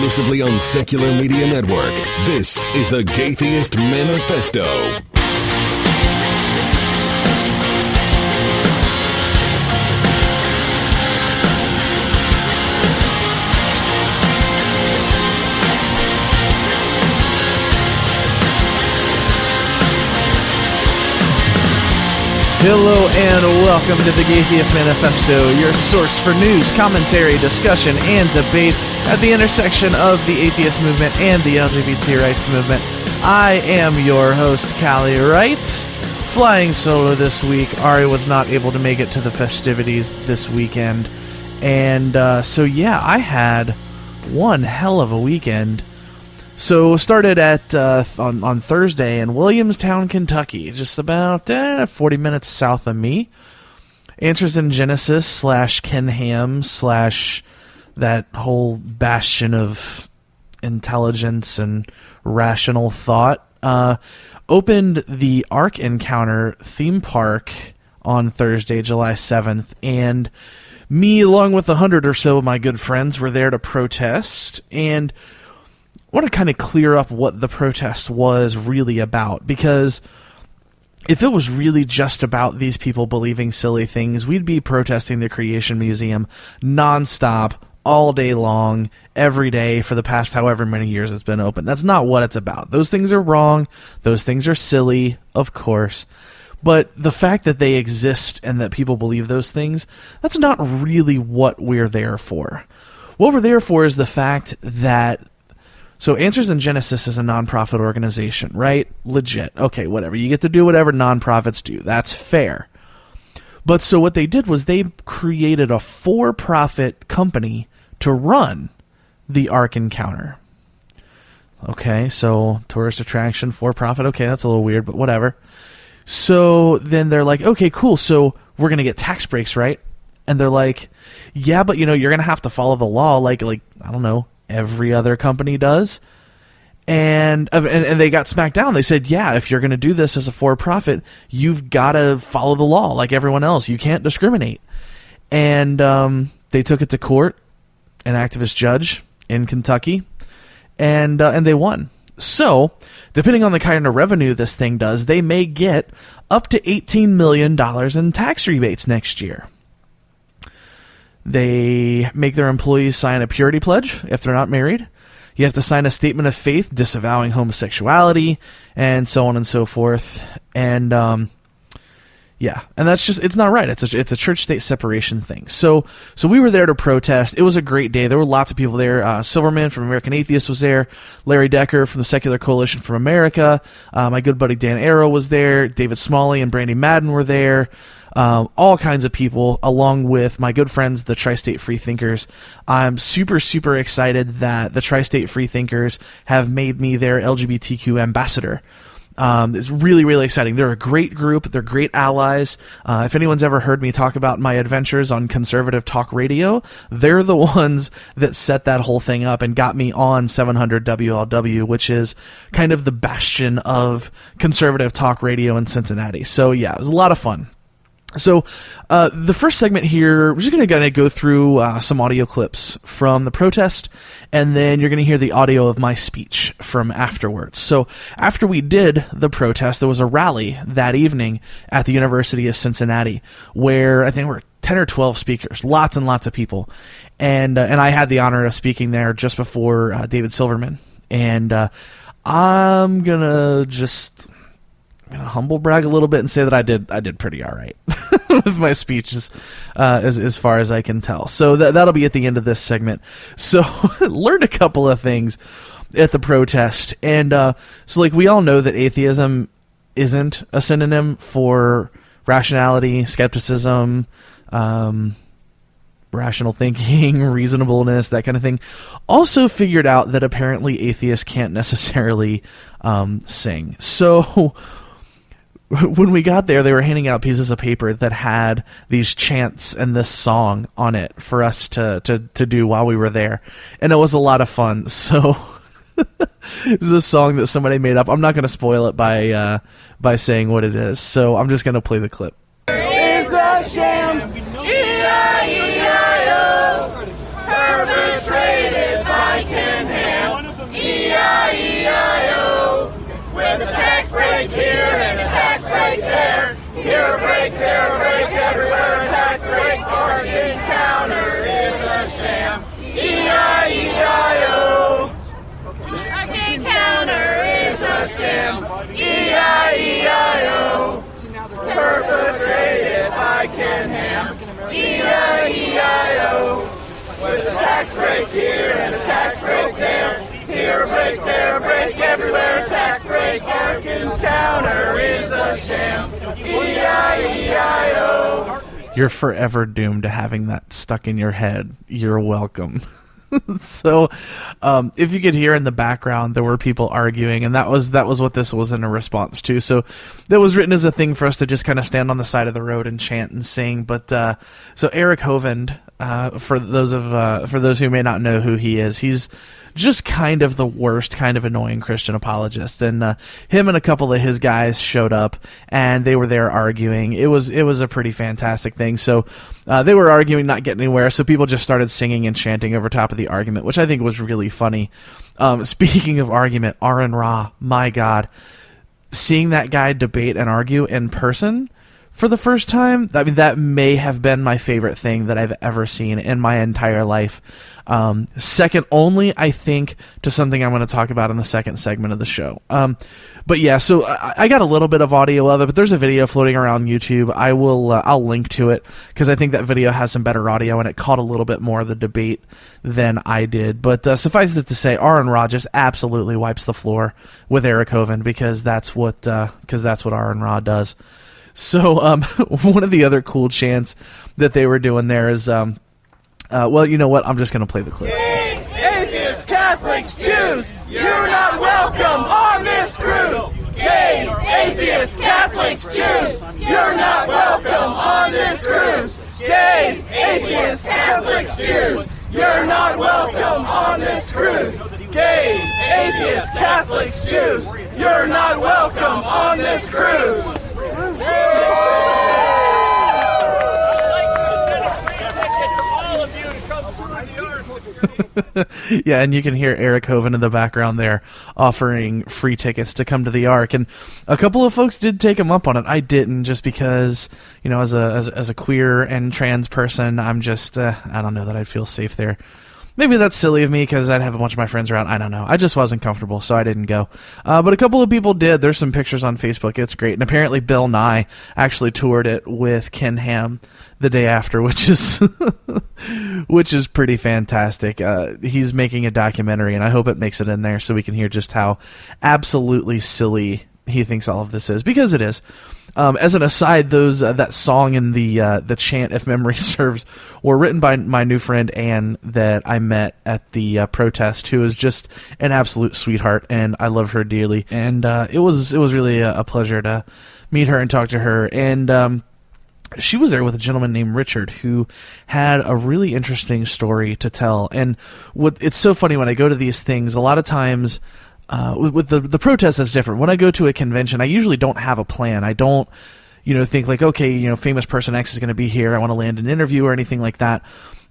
exclusively on Secular Media Network. This is the Gaytheist Manifesto. Hello and welcome to the Gaytheist Manifesto, your source for news, commentary, discussion, and debate at the intersection of the atheist movement and the LGBT rights movement. I am your host, Callie, right? Flying solo this week. Ari was not able to make it to the festivities this weekend. And so I had one hell of a weekend. So started at on Thursday in Williamstown, Kentucky, just about 40 minutes south of me. Answers in Genesis / Ken Ham / that whole bastion of intelligence and rational thought opened the Ark Encounter theme park on Thursday, July 7th, and me, along with 100 or so of my good friends, were there to protest. And I want to kind of clear up what the protest was really about, because if it was really just about these people believing silly things, we'd be protesting the Creation Museum nonstop, all day long, every day for the past however many years it's been open. That's not what it's about. Those things are wrong. Those things are silly, of course. But the fact that they exist and that people believe those things, that's not really what we're there for. What we're there for is the fact that So Answers in Genesis is a nonprofit organization, right? Legit. Okay, whatever. You get to do whatever nonprofits do. That's fair. But so what they did was they created a for-profit company to run the Ark Encounter. Okay, so tourist attraction, for-profit. Okay, that's a little weird, but whatever. So then they're like, okay, cool. So we're going to get tax breaks, right? And they're like, yeah, but you're going to have to follow the law like I don't know, every other company does. And they got smacked down. They said, yeah, if you're going to do this as a for-profit, you've got to follow the law like everyone else. You can't discriminate. And they took it to court, an activist judge in Kentucky, and they won. So, depending on the kind of revenue this thing does, they may get up to $18 million in tax rebates next year. They make their employees sign a purity pledge if they're not married. You have to sign a statement of faith disavowing homosexuality, and so on and so forth. And and that's just, it's not right. It's a church-state separation thing. So we were there to protest. It was a great day. There were lots of people there. Silverman from American Atheist was there. Larry Decker from the Secular Coalition for America. My good buddy Dan Arrow was there. David Smalley and Brandy Madden were there. All kinds of people, along with my good friends, the Tri-State Freethinkers. I'm super, super excited that the Tri-State Freethinkers have made me their LGBTQ ambassador. It's really, really exciting. They're a great group. They're great allies. If anyone's ever heard me talk about my adventures on conservative talk radio, they're the ones that set that whole thing up and got me on 700 WLW, which is kind of the bastion of conservative talk radio in Cincinnati. So yeah, it was a lot of fun. So the first segment here, we're just going to go through some audio clips from the protest, and then you're going to hear the audio of my speech from afterwards. So after we did the protest, there was a rally that evening at the University of Cincinnati where I think we're 10 or 12 speakers, lots and lots of people. And I had the honor of speaking there just before David Silverman. And I'm going to just humble brag a little bit and say that I did pretty all right with my speeches as far as I can tell. So that'll be at the end of this segment. So learned a couple of things at the protest. And so we all know that atheism isn't a synonym for rationality, skepticism, rational thinking, reasonableness, that kind of thing. Also figured out that apparently atheists can't necessarily sing. So when we got there, they were handing out pieces of paper that had these chants and this song on it for us to do while we were there. And it was a lot of fun. So this is a song that somebody made up. I'm not going to spoil it by saying what it is. So I'm just going to play the clip. It's a sham. E-I-E-I-O. Perpetrated by Ken Ham. perpetrated by Ken Ham. E-I-E-I-O. With a tax break here and a tax break there. Here a break, there a break, everywhere a tax break. Ark Encounter is a sham. E-I-E-I-O. You're forever doomed to having that stuck in your head. You're welcome. So, if you could hear in the background, there were people arguing, and that was what this was in a response to. So, that was written as a thing for us to just kind of stand on the side of the road and chant and sing. But so Eric Hovind, for those who may not know who he is, he's just kind of the worst, kind of annoying Christian apologist. And him and a couple of his guys showed up, and they were there arguing. It was a pretty fantastic thing. So they were arguing, not getting anywhere, so people just started singing and chanting over top of the argument, which I think was really funny. Speaking of argument, Aaron Ra, my God. Seeing that guy debate and argue in person for the first time, I mean, that may have been my favorite thing that I've ever seen in my entire life. Second only, I think, to something I'm going to talk about in the second segment of the show. But yeah, so I got a little bit of audio of it, but there's a video floating around YouTube. I'll link to it because I think that video has some better audio and it caught a little bit more of the debate than I did. But suffice it to say, Aaron Ra just absolutely wipes the floor with Eric Hovind because that's what Aaron Ra does. So one of the other cool chants that they were doing there is, well, you know what? I'm just going to play the clip. Atheists, Catholics, Jews, you're not welcome on this cruise. Gays, atheists, Catholics, Jews, you're not welcome on this cruise. Gays, atheists, Catholics, Jews, you're not welcome on this cruise. Gays, atheists, Catholics, Jews, you're not welcome on this cruise. Yeah, and you can hear Eric Hovind in the background there offering free tickets to come to the Ark, and a couple of folks did take him up on it. I didn't, just because, you know, as a queer and trans person, I'm just I don't know that I'd feel safe there. Maybe that's silly of me because I'd have a bunch of my friends around. I don't know. I just wasn't comfortable, so I didn't go. But a couple of people did. There's some pictures on Facebook. It's great. And apparently Bill Nye actually toured it with Ken Ham the day after, which is pretty fantastic. He's making a documentary, and I hope it makes it in there so we can hear just how absolutely silly he thinks all of this is, because it is. As an aside, those that song and the chant, if memory serves, were written by my new friend Anne that I met at the protest, who is just an absolute sweetheart, and I love her dearly. And it was really a pleasure to meet her and talk to her. And she was there with a gentleman named Richard, who had a really interesting story to tell. And it's so funny when I go to these things, a lot of times. With the protest, that's different. When I go to a convention, I usually don't have a plan. I don't, think like, okay, famous person X is going to be here. I want to land an interview or anything like that.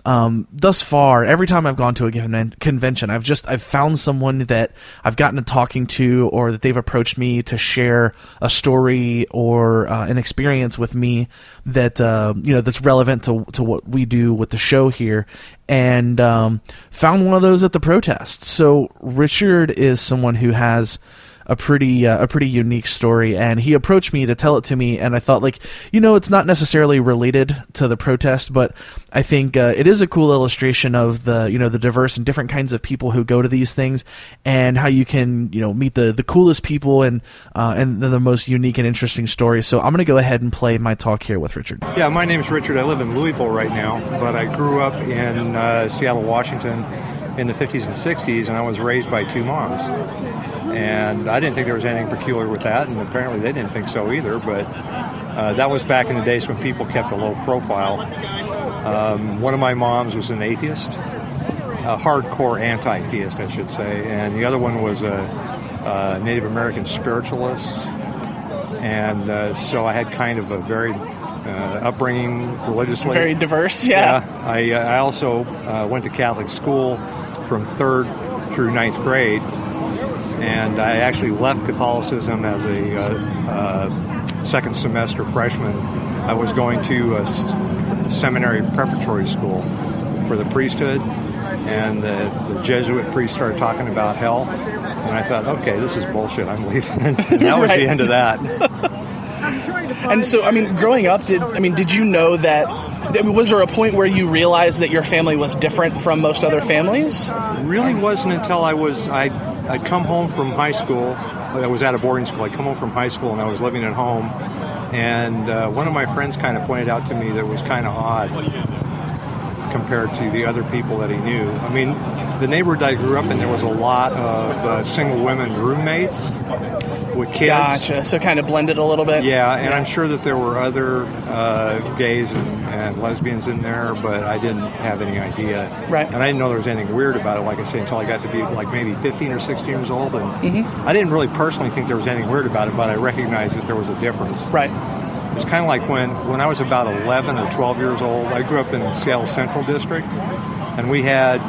Thus far, every time I've gone to a given convention, I've found someone that I've gotten to talking to, or that they've approached me to share a story or an experience with me that that's relevant to what we do with the show here, and found one of those at the protest. So Richard is someone who has a pretty unique story, and he approached me to tell it to me, and I thought, it's not necessarily related to the protest, but I think it is a cool illustration of the diverse and different kinds of people who go to these things, and how you can meet the coolest people and the most unique and interesting stories. So I'm going to go ahead and play my talk here with Richard. Yeah, my name's Richard. I live in Louisville right now, but I grew up in Seattle, Washington in the 50s and 60s, and I was raised by two moms. And I didn't think there was anything peculiar with that, and apparently they didn't think so either, but that was back in the days when people kept a low profile. One of my moms was an atheist, a hardcore anti-theist, I should say, and the other one was a Native American spiritualist, and so I had kind of a very upbringing religiously. Very diverse, yeah. I also went to Catholic school from 3rd through 9th grade, and I actually left Catholicism as a second semester freshman. I was going to a seminary preparatory school for the priesthood, and the Jesuit priest started talking about hell, and I thought, okay, this is bullshit, I'm leaving. And that was the end of that. And so, I mean, growing up, did you know that? Was there a point where you realized that your family was different from most other families? Really wasn't until I'd come home from high school. I was at a boarding school. I'd come home from high school and I was living at home. And one of my friends kind of pointed out to me that it was kind of odd compared to the other people that he knew. I mean, the neighborhood I grew up in, there was a lot of single women roommates with kids. Gotcha. So kind of blended a little bit. Yeah, and I'm sure that there were other gays and lesbians in there, but I didn't have any idea. Right. And I didn't know there was anything weird about it, like I say, until I got to be like maybe 15 or 16 years old. And I didn't really personally think there was anything weird about it, but I recognized that there was a difference. Right. It's kind of like when I was about 11 or 12 years old, I grew up in Seattle Central District, and we had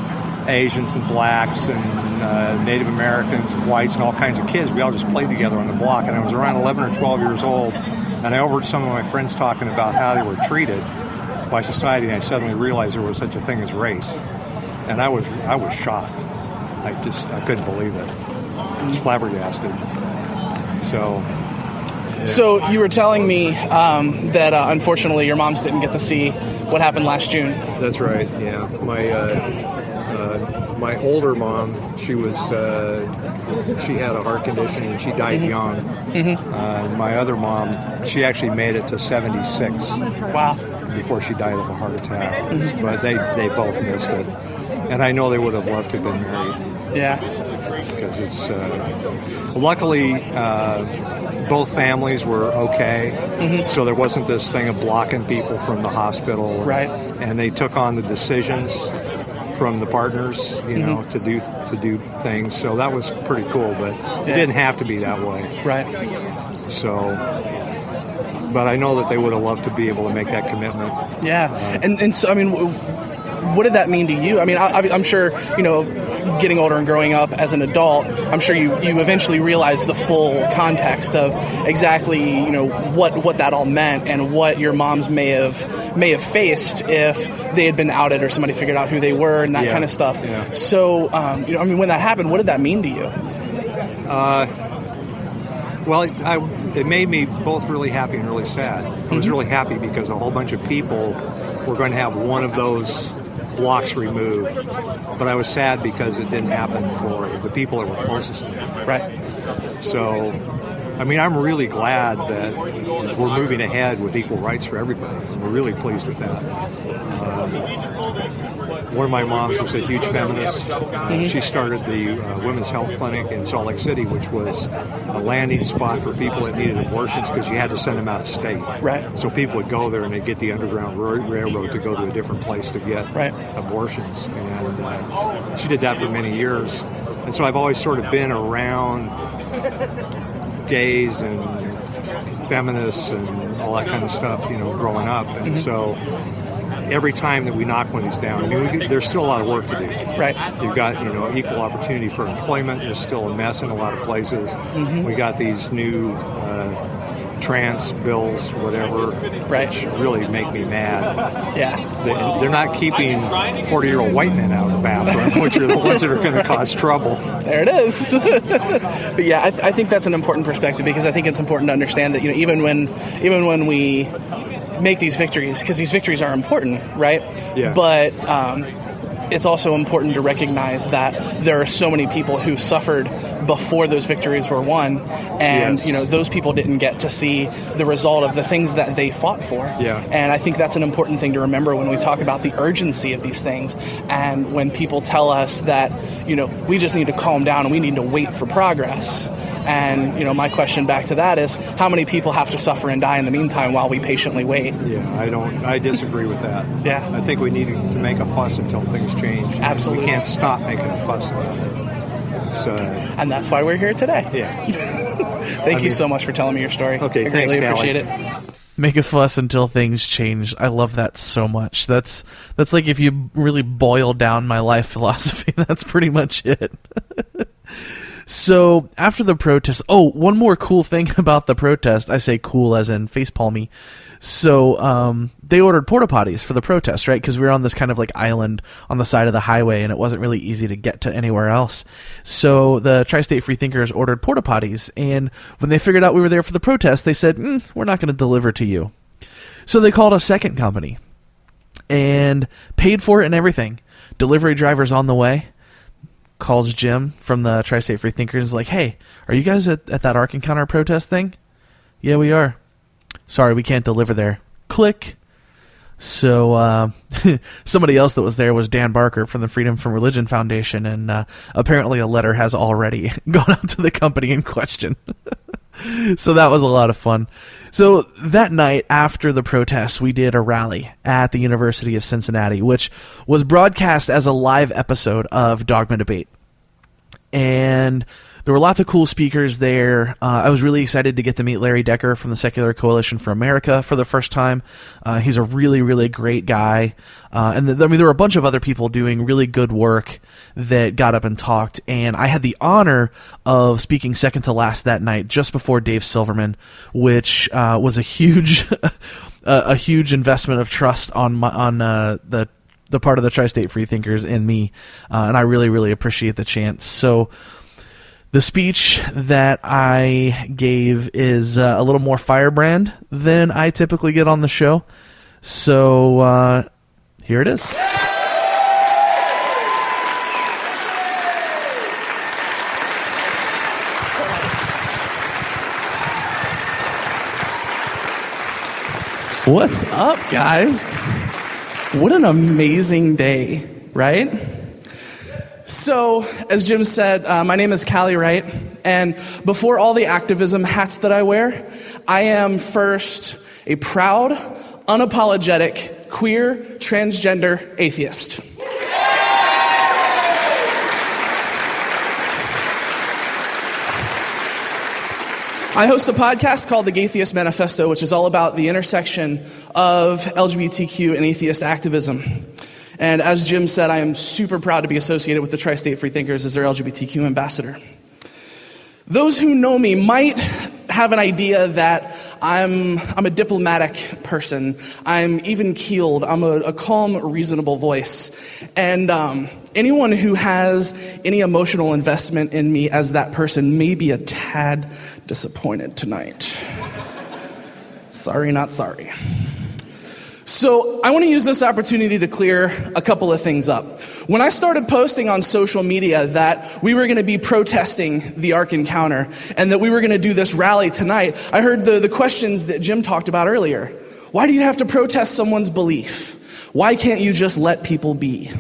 Asians and blacks and Native Americans and whites and all kinds of kids. We all just played together on the block, and I was around 11 or 12 years old, and I overheard some of my friends talking about how they were treated by society, and I suddenly realized there was such a thing as race. And I was shocked. I couldn't believe it. I was flabbergasted. So you were telling me that unfortunately your moms didn't get to see what happened last June. That's right. Yeah, my older mom, she had a heart condition and she died young. My other mom, she actually made it to 76. Wow. Before she died of a heart attack. But they both missed it, and I know they would have loved to have been married. Yeah. Because it's luckily. Both families were okay, so there wasn't this thing of blocking people from the hospital. Right. And they took on the decisions from the partners, you know, to do things. So that was pretty cool, but it didn't have to be that way. Right. So, but I know that they would have loved to be able to make that commitment. Yeah. And so, I mean, what did that mean to you? I mean, I'm sure, you know, getting older and growing up as an adult, I'm sure you eventually realized the full context of exactly, you know, what that all meant and what your moms may have faced if they had been outed or somebody figured out who they were and that kind of stuff. Yeah. So, you know, I mean, when that happened, what did that mean to you? Well, it made me both really happy and really sad. I was really happy because a whole bunch of people were going to have one of those blocks removed, but I was sad because it didn't happen for the people that were closest to me. Right. So, I mean, I'm really glad that we're moving ahead with equal rights for everybody. We're really pleased with that. One of my moms was a huge feminist. She started the Women's Health Clinic in Salt Lake City, which was a landing spot for people that needed abortions because you had to send them out of state. Right. So people would go there and they'd get the Underground Railroad to go to a different place to get abortions. And she did that for many years. And so I've always sort of been around gays and feminists and all that kind of stuff, you know, growing up. And so every time that we knock one of these down, I mean, there's still a lot of work to do. Right. You've got, you know, equal opportunity for employment is still a mess in a lot of places. We got these new trans bills, whatever, which really make me mad. Yeah. They're not keeping 40-year-old white men out of the bathroom, which are the ones that are going to cause trouble. There it is. But yeah, I think that's an important perspective because I think it's important to understand that, you know, even when we make these victories, because these victories are important, right? Yeah. But it's also important to recognize that there are so many people who suffered before those victories were won, and you know, those people didn't get to see the result of the things that they fought for. Yeah. And I think that's an important thing to remember when we talk about the urgency of these things, and when people tell us that, you know, we just need to calm down and we need to wait for progress. And, you know, my question back to that is, how many people have to suffer and die in the meantime while we patiently wait? Yeah, I disagree with that. Yeah. I think we need to make a fuss until things change. Absolutely. We can't stop making a fuss about it. And that's why we're here today. Yeah. Thank you so much for telling me your story. Okay, I greatly thanks, appreciate Callie. it. Make a fuss until things change. I love that so much. That's like if you really boil down my life philosophy, that's pretty much it. So after the protest, one more cool thing about the protest, I say cool as in facepalmy. So they ordered porta potties for the protest, right? Because we were on this kind of like island on the side of the highway, and it wasn't really easy to get to anywhere else. So the Tri-State Freethinkers ordered porta potties, and when they figured out we were there for the protest, they said, we're not going to deliver to you. So they called a second company and paid for it and everything. Delivery driver's on the way. Calls Jim from the Tri-State Freethinkers, like, hey, are you guys at that Ark Encounter protest thing? Yeah, we are. Sorry, we can't deliver there. Click. So somebody else that was there was Dan Barker from the Freedom from Religion Foundation, and apparently a letter has already gone out to the company in question. So that was a lot of fun. So that night after the protests, we did a rally at the University of Cincinnati, which was broadcast as a live episode of Dogma Debate. And there were lots of cool speakers there. I was really excited to get to meet Larry Decker from the Secular Coalition for America for the first time. He's a really, really great guy. And there were a bunch of other people doing really good work that got up and talked. And I had the honor of speaking second to last that night, just before Dave Silverman, which was a huge, a huge investment of trust on the part of the Tri-State Freethinkers and me. And I really, really appreciate the chance. So the speech that I gave is a little more firebrand than I typically get on the show. So here it is. What's up, guys? What an amazing day, right? So, as Jim said, my name is Callie, right? And before all the activism hats that I wear, I am first a proud, unapologetic, queer, transgender atheist. I host a podcast called The Gaytheist Manifesto, which is all about the intersection of LGBTQ and atheist activism. And as Jim said, I am super proud to be associated with the Tri-State Freethinkers as their LGBTQ ambassador. Those who know me might have an idea that I'm a diplomatic person. I'm even-keeled. I'm a calm, reasonable voice. And anyone who has any emotional investment in me as that person may be a tad disappointed tonight. Sorry, not sorry. So I want to use this opportunity to clear a couple of things up. When I started posting on social media that we were going to be protesting the Ark Encounter and that we were going to do this rally tonight, I heard the questions that Jim talked about earlier. Why do you have to protest someone's belief? Why can't you just let people be?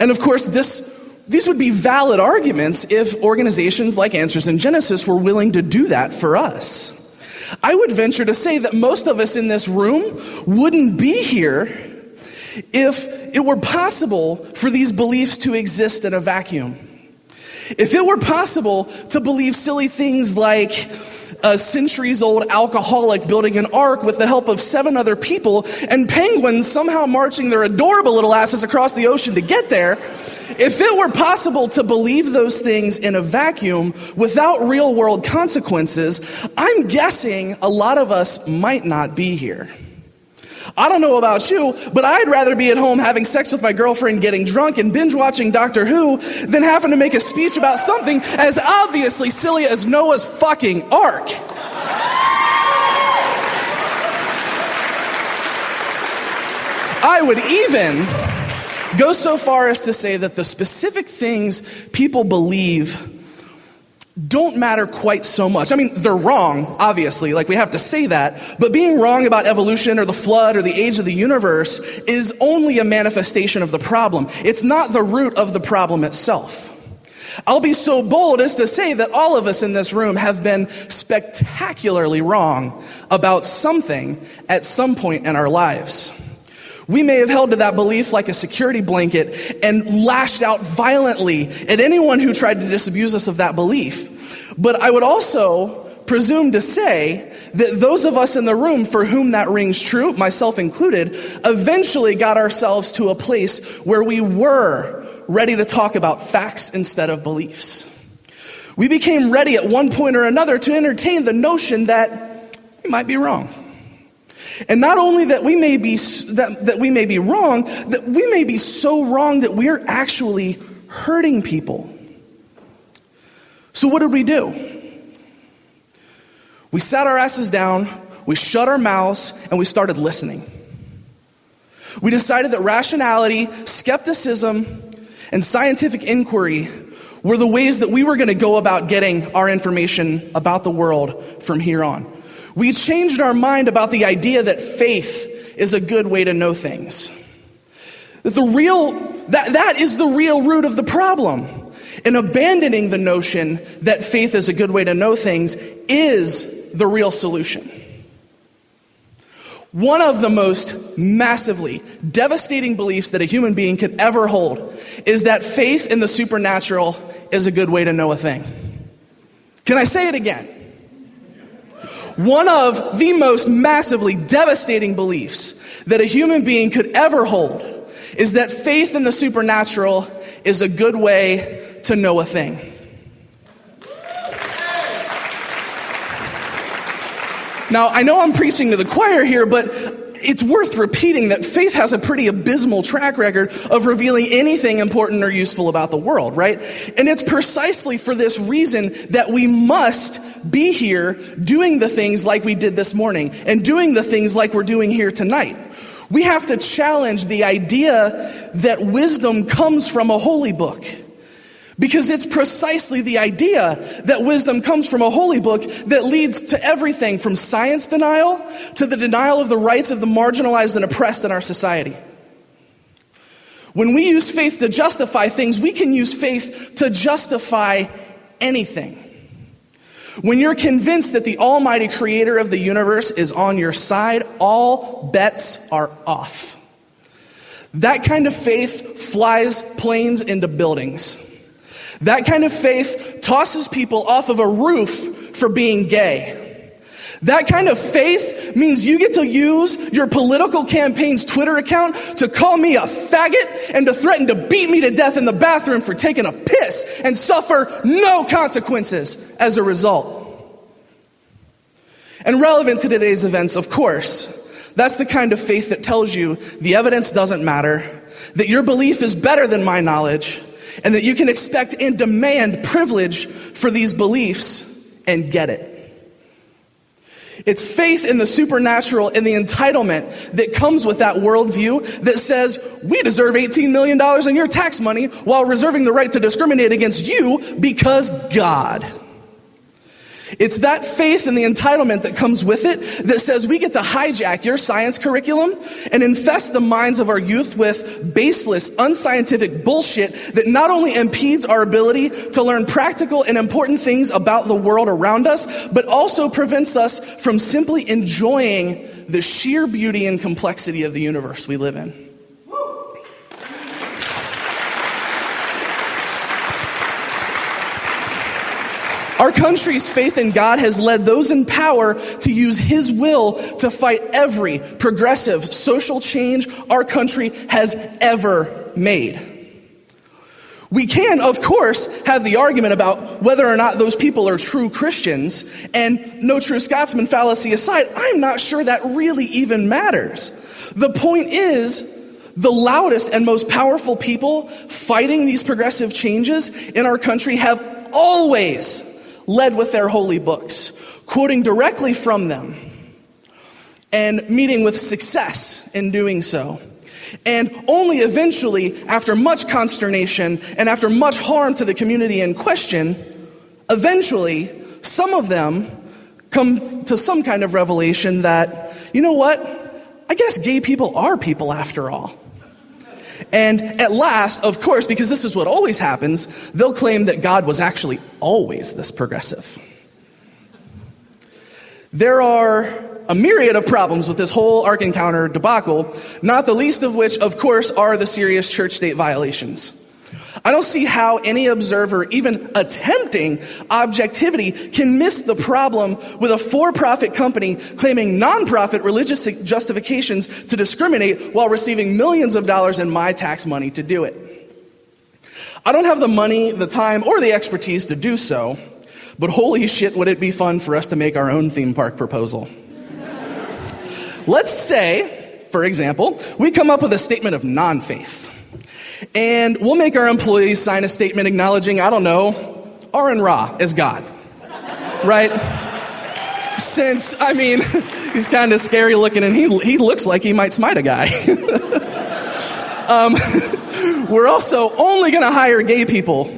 And of course, these would be valid arguments if organizations like Answers in Genesis were willing to do that for us. I would venture to say that most of us in this room wouldn't be here if it were possible for these beliefs to exist in a vacuum. If it were possible to believe silly things like a centuries-old alcoholic building an ark with the help of 7 other people and penguins somehow marching their adorable little asses across the ocean to get there, if it were possible to believe those things in a vacuum without real-world consequences, I'm guessing a lot of us might not be here. I don't know about you, but I'd rather be at home having sex with my girlfriend, getting drunk, and binge-watching Doctor Who than having to make a speech about something as obviously silly as Noah's fucking Ark. I would even go so far as to say that the specific things people believe don't matter quite so much. I mean, they're wrong, obviously, like we have to say that, but being wrong about evolution or the flood or the age of the universe is only a manifestation of the problem. It's not the root of the problem itself. I'll be so bold as to say that all of us in this room have been spectacularly wrong about something at some point in our lives. We may have held to that belief like a security blanket and lashed out violently at anyone who tried to disabuse us of that belief. But I would also presume to say that those of us in the room for whom that rings true, myself included, eventually got ourselves to a place where we were ready to talk about facts instead of beliefs. We became ready at one point or another to entertain the notion that we might be wrong. And not only that we may be that we may be wrong, that we may be so wrong that we're actually hurting people. So what did we do? We sat our asses down, we shut our mouths, and we started listening. We decided that rationality, skepticism, and scientific inquiry were the ways that we were going to go about getting our information about the world from here on. We changed our mind about the idea that faith is a good way to know things. That is the real root of the problem. And abandoning the notion that faith is a good way to know things is the real solution. One of the most massively devastating beliefs that a human being could ever hold is that faith in the supernatural is a good way to know a thing. Can I say it again? One of the most massively devastating beliefs that a human being could ever hold is that faith in the supernatural is a good way to know a thing. Now, I know I'm preaching to the choir here, but it's worth repeating that faith has a pretty abysmal track record of revealing anything important or useful about the world, right? And it's precisely for this reason that we must be here doing the things like we did this morning and doing the things like we're doing here tonight. We have to challenge the idea that wisdom comes from a holy book. Because it's precisely the idea that wisdom comes from a holy book that leads to everything from science denial to the denial of the rights of the marginalized and oppressed in our society. When we use faith to justify things, we can use faith to justify anything. When you're convinced that the almighty creator of the universe is on your side, all bets are off. That kind of faith flies planes into buildings. That kind of faith tosses people off of a roof for being gay. That kind of faith means you get to use your political campaign's Twitter account to call me a faggot and to threaten to beat me to death in the bathroom for taking a piss and suffer no consequences as a result. And relevant to today's events, of course, that's the kind of faith that tells you the evidence doesn't matter, that your belief is better than my knowledge, and that you can expect and demand privilege for these beliefs and get it. It's faith in the supernatural and the entitlement that comes with that worldview that says, we deserve $18 million in your tax money while reserving the right to discriminate against you because God. It's that faith and the entitlement that comes with it that says we get to hijack your science curriculum and infest the minds of our youth with baseless, unscientific bullshit that not only impedes our ability to learn practical and important things about the world around us, but also prevents us from simply enjoying the sheer beauty and complexity of the universe we live in. Our country's faith in God has led those in power to use His will to fight every progressive social change our country has ever made. We can, of course, have the argument about whether or not those people are true Christians, and no true Scotsman fallacy aside, I'm not sure that really even matters. The point is, the loudest and most powerful people fighting these progressive changes in our country have always led with their holy books, quoting directly from them, and meeting with success in doing so. And only eventually, after much consternation and after much harm to the community in question, eventually, some of them come to some kind of revelation that, you know what, I guess gay people are people after all. And at last, of course, because this is what always happens, they'll claim that God was actually always this progressive. There are a myriad of problems with this whole Ark Encounter debacle, not the least of which, of course, are the serious church-state violations. I don't see how any observer, even attempting objectivity, can miss the problem with a for-profit company claiming non-profit religious justifications to discriminate while receiving millions of dollars in my tax money to do it. I don't have the money, the time, or the expertise to do so, but holy shit would it be fun for us to make our own theme park proposal. let's say, for example, we come up with a statement of non-faith. And we'll make our employees sign a statement acknowledging, I don't know, Aaron Ra is God. Right? Since, he's kind of scary looking and he looks like he might smite a guy. We're also only going to hire gay people.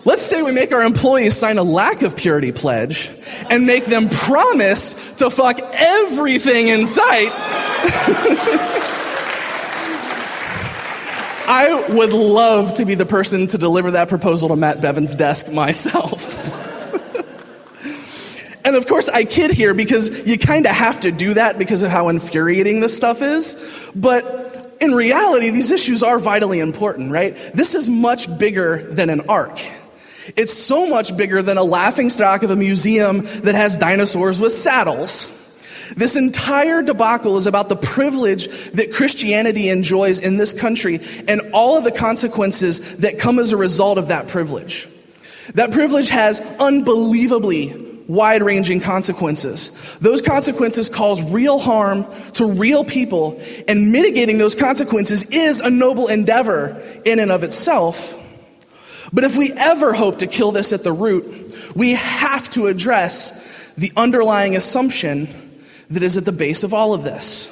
Let's say we make our employees sign a lack of purity pledge and make them promise to fuck everything in sight. I would love to be the person to deliver that proposal to Matt Bevan's desk myself. And of course, I kid here because you kind of have to do that because of how infuriating this stuff is. But in reality, these issues are vitally important, right? This is much bigger than an ark. It's so much bigger than a laughingstock of a museum that has dinosaurs with saddles. This entire debacle is about the privilege that Christianity enjoys in this country and all of the consequences that come as a result of that privilege. That privilege has unbelievably wide-ranging consequences. Those consequences cause real harm to real people, and mitigating those consequences is a noble endeavor in and of itself. But if we ever hope to kill this at the root, we have to address the underlying assumption that is at the base of all of this.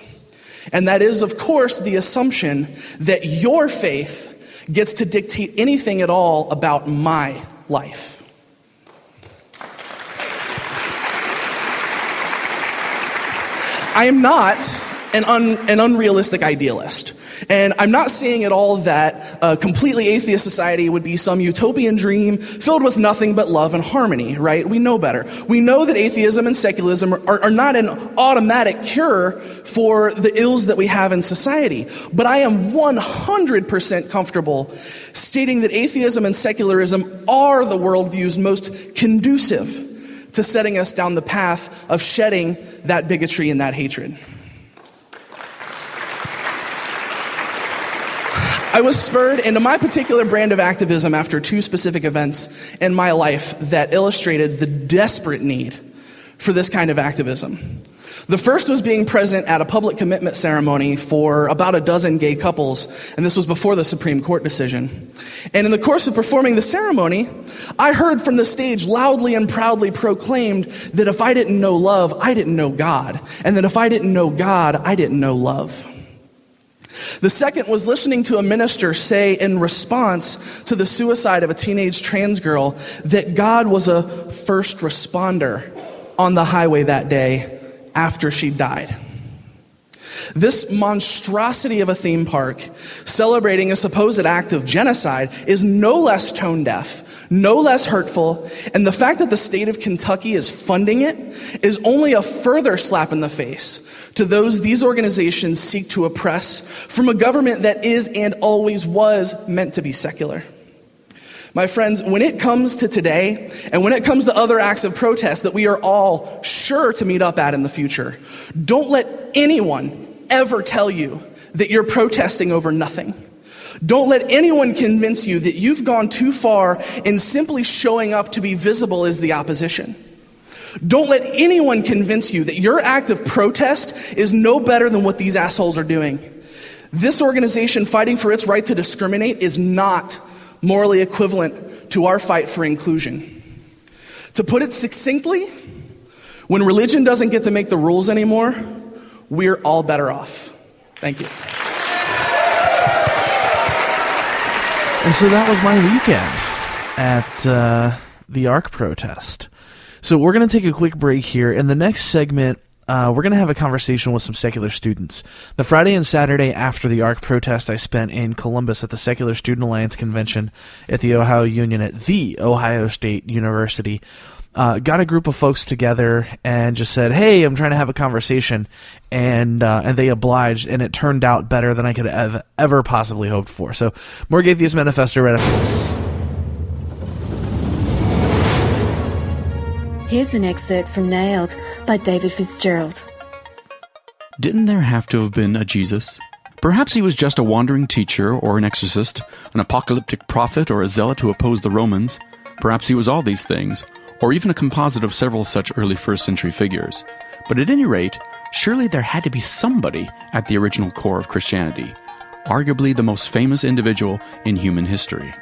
And that is, of course, the assumption that your faith gets to dictate anything at all about my life. I am not an unrealistic idealist. And I'm not saying at all that a completely atheist society would be some utopian dream filled with nothing but love and harmony, right? We know better. We know that atheism and secularism are not an automatic cure for the ills that we have in society. But I am 100% comfortable stating that atheism and secularism are the worldviews most conducive to setting us down the path of shedding that bigotry and that hatred. I was spurred into my particular brand of activism after two specific events in my life that illustrated the desperate need for this kind of activism. The first was being present at a public commitment ceremony for about a dozen gay couples, and this was before the Supreme Court decision. And in the course of performing the ceremony, I heard from the stage loudly and proudly proclaimed that if I didn't know love, I didn't know God, and that if I didn't know God, I didn't know love. The second was listening to a minister say in response to the suicide of a teenage trans girl that God was a first responder on the highway that day after she died. This monstrosity of a theme park celebrating a supposed act of genocide is no less tone deaf, no less hurtful, and the fact that the state of Kentucky is funding it is only a further slap in the face to those these organizations seek to oppress from a government that is and always was meant to be secular. My friends, when it comes to today, and when it comes to other acts of protest that we are all sure to meet up at in the future, don't let anyone ever tell you that you're protesting over nothing. Don't let anyone convince you that you've gone too far in simply showing up to be visible as the opposition. Don't let anyone convince you that your act of protest is no better than what these assholes are doing. This organization fighting for its right to discriminate is not morally equivalent to our fight for inclusion. To put it succinctly, when religion doesn't get to make the rules anymore, we're all better off. Thank you. And so that was my weekend at the Ark protest. So we're going to take a quick break here. In the next segment, we're going to have a conversation with some secular students. The Friday and Saturday after the Ark protest, I spent in Columbus at the Secular Student Alliance Convention at the Ohio Union at The Ohio State University. Got a group of folks together and just said, hey, I'm trying to have a conversation. And they obliged, and it turned out better than I could have ever possibly hoped for. So more Atheist Manifesto right after this. Here's an excerpt from Nailed by David Fitzgerald. Didn't there have to have been a Jesus? Perhaps he was just a wandering teacher or an exorcist, an apocalyptic prophet or a zealot who opposed the Romans. Perhaps he was all these things, or even a composite of several such early first century figures. But at any rate, surely there had to be somebody at the original core of Christianity, arguably the most famous individual in human history.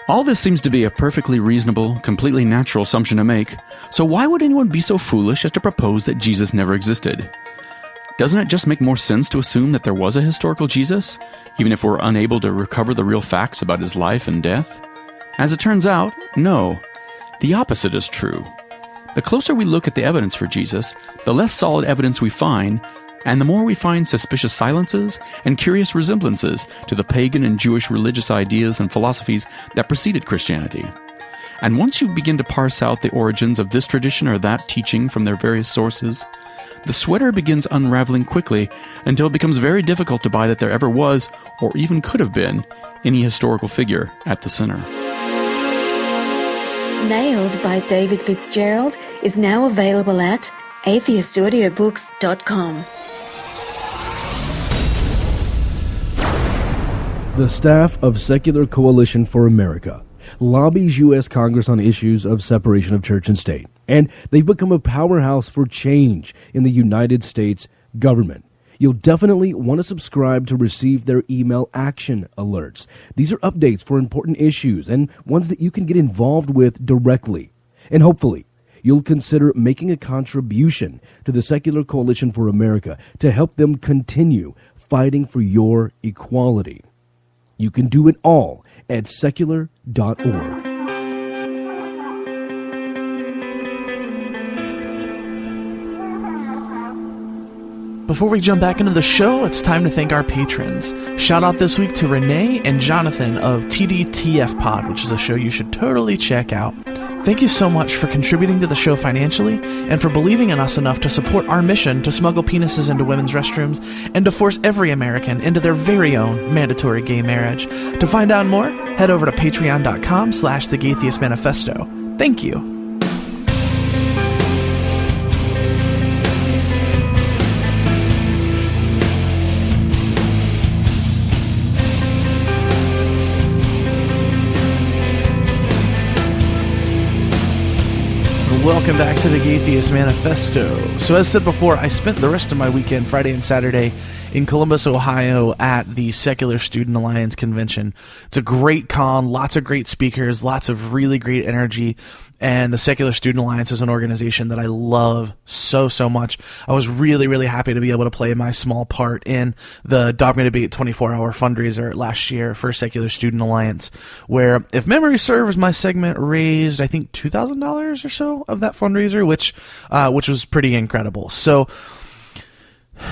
All this seems to be a perfectly reasonable, completely natural assumption to make, so why would anyone be so foolish as to propose that Jesus never existed? Doesn't it just make more sense to assume that there was a historical Jesus, even if we're unable to recover the real facts about his life and death? As it turns out, no. The opposite is true. The closer we look at the evidence for Jesus, the less solid evidence we find, and the more we find suspicious silences and curious resemblances to the pagan and Jewish religious ideas and philosophies that preceded Christianity. And once you begin to parse out the origins of this tradition or that teaching from their various sources, the sweater begins unraveling quickly until it becomes very difficult to buy that there ever was, or even could have been, any historical figure at the center. Nailed by David Fitzgerald is now available at atheistaudioBooks.com. The staff of Secular Coalition for America lobbies U.S. Congress on issues of separation of church and state, and they've become a powerhouse for change in the United States government. You'll definitely want to subscribe to receive their email action alerts. These are updates for important issues and ones that you can get involved with directly. And hopefully, you'll consider making a contribution to the Secular Coalition for America to help them continue fighting for your equality. You can do it all at secular.org. Before we jump back into the show, it's time to thank our patrons. Shout out this week to Renee and Jonathan of TDTF Pod, which is a show you should totally check out. Thank you so much for contributing to the show financially and for believing in us enough to support our mission to smuggle penises into women's restrooms and to force every American into their very own mandatory gay marriage. To find out more, head over to patreon.com/thegaytheist manifesto. Thank you. Welcome back to the Gaytheist Manifesto. So as said before, I spent the rest of my weekend, Friday and Saturday, in Columbus, Ohio at the Secular Student Alliance Convention. It's a great con, lots of great speakers, lots of really great energy, and the Secular Student Alliance is an organization that I love so much. I was really, really happy to be able to play my small part in the Dogma Debate 24-hour fundraiser last year for Secular Student Alliance, where, if memory serves, my segment raised, I think, $2,000 or so of that fundraiser, which was pretty incredible. So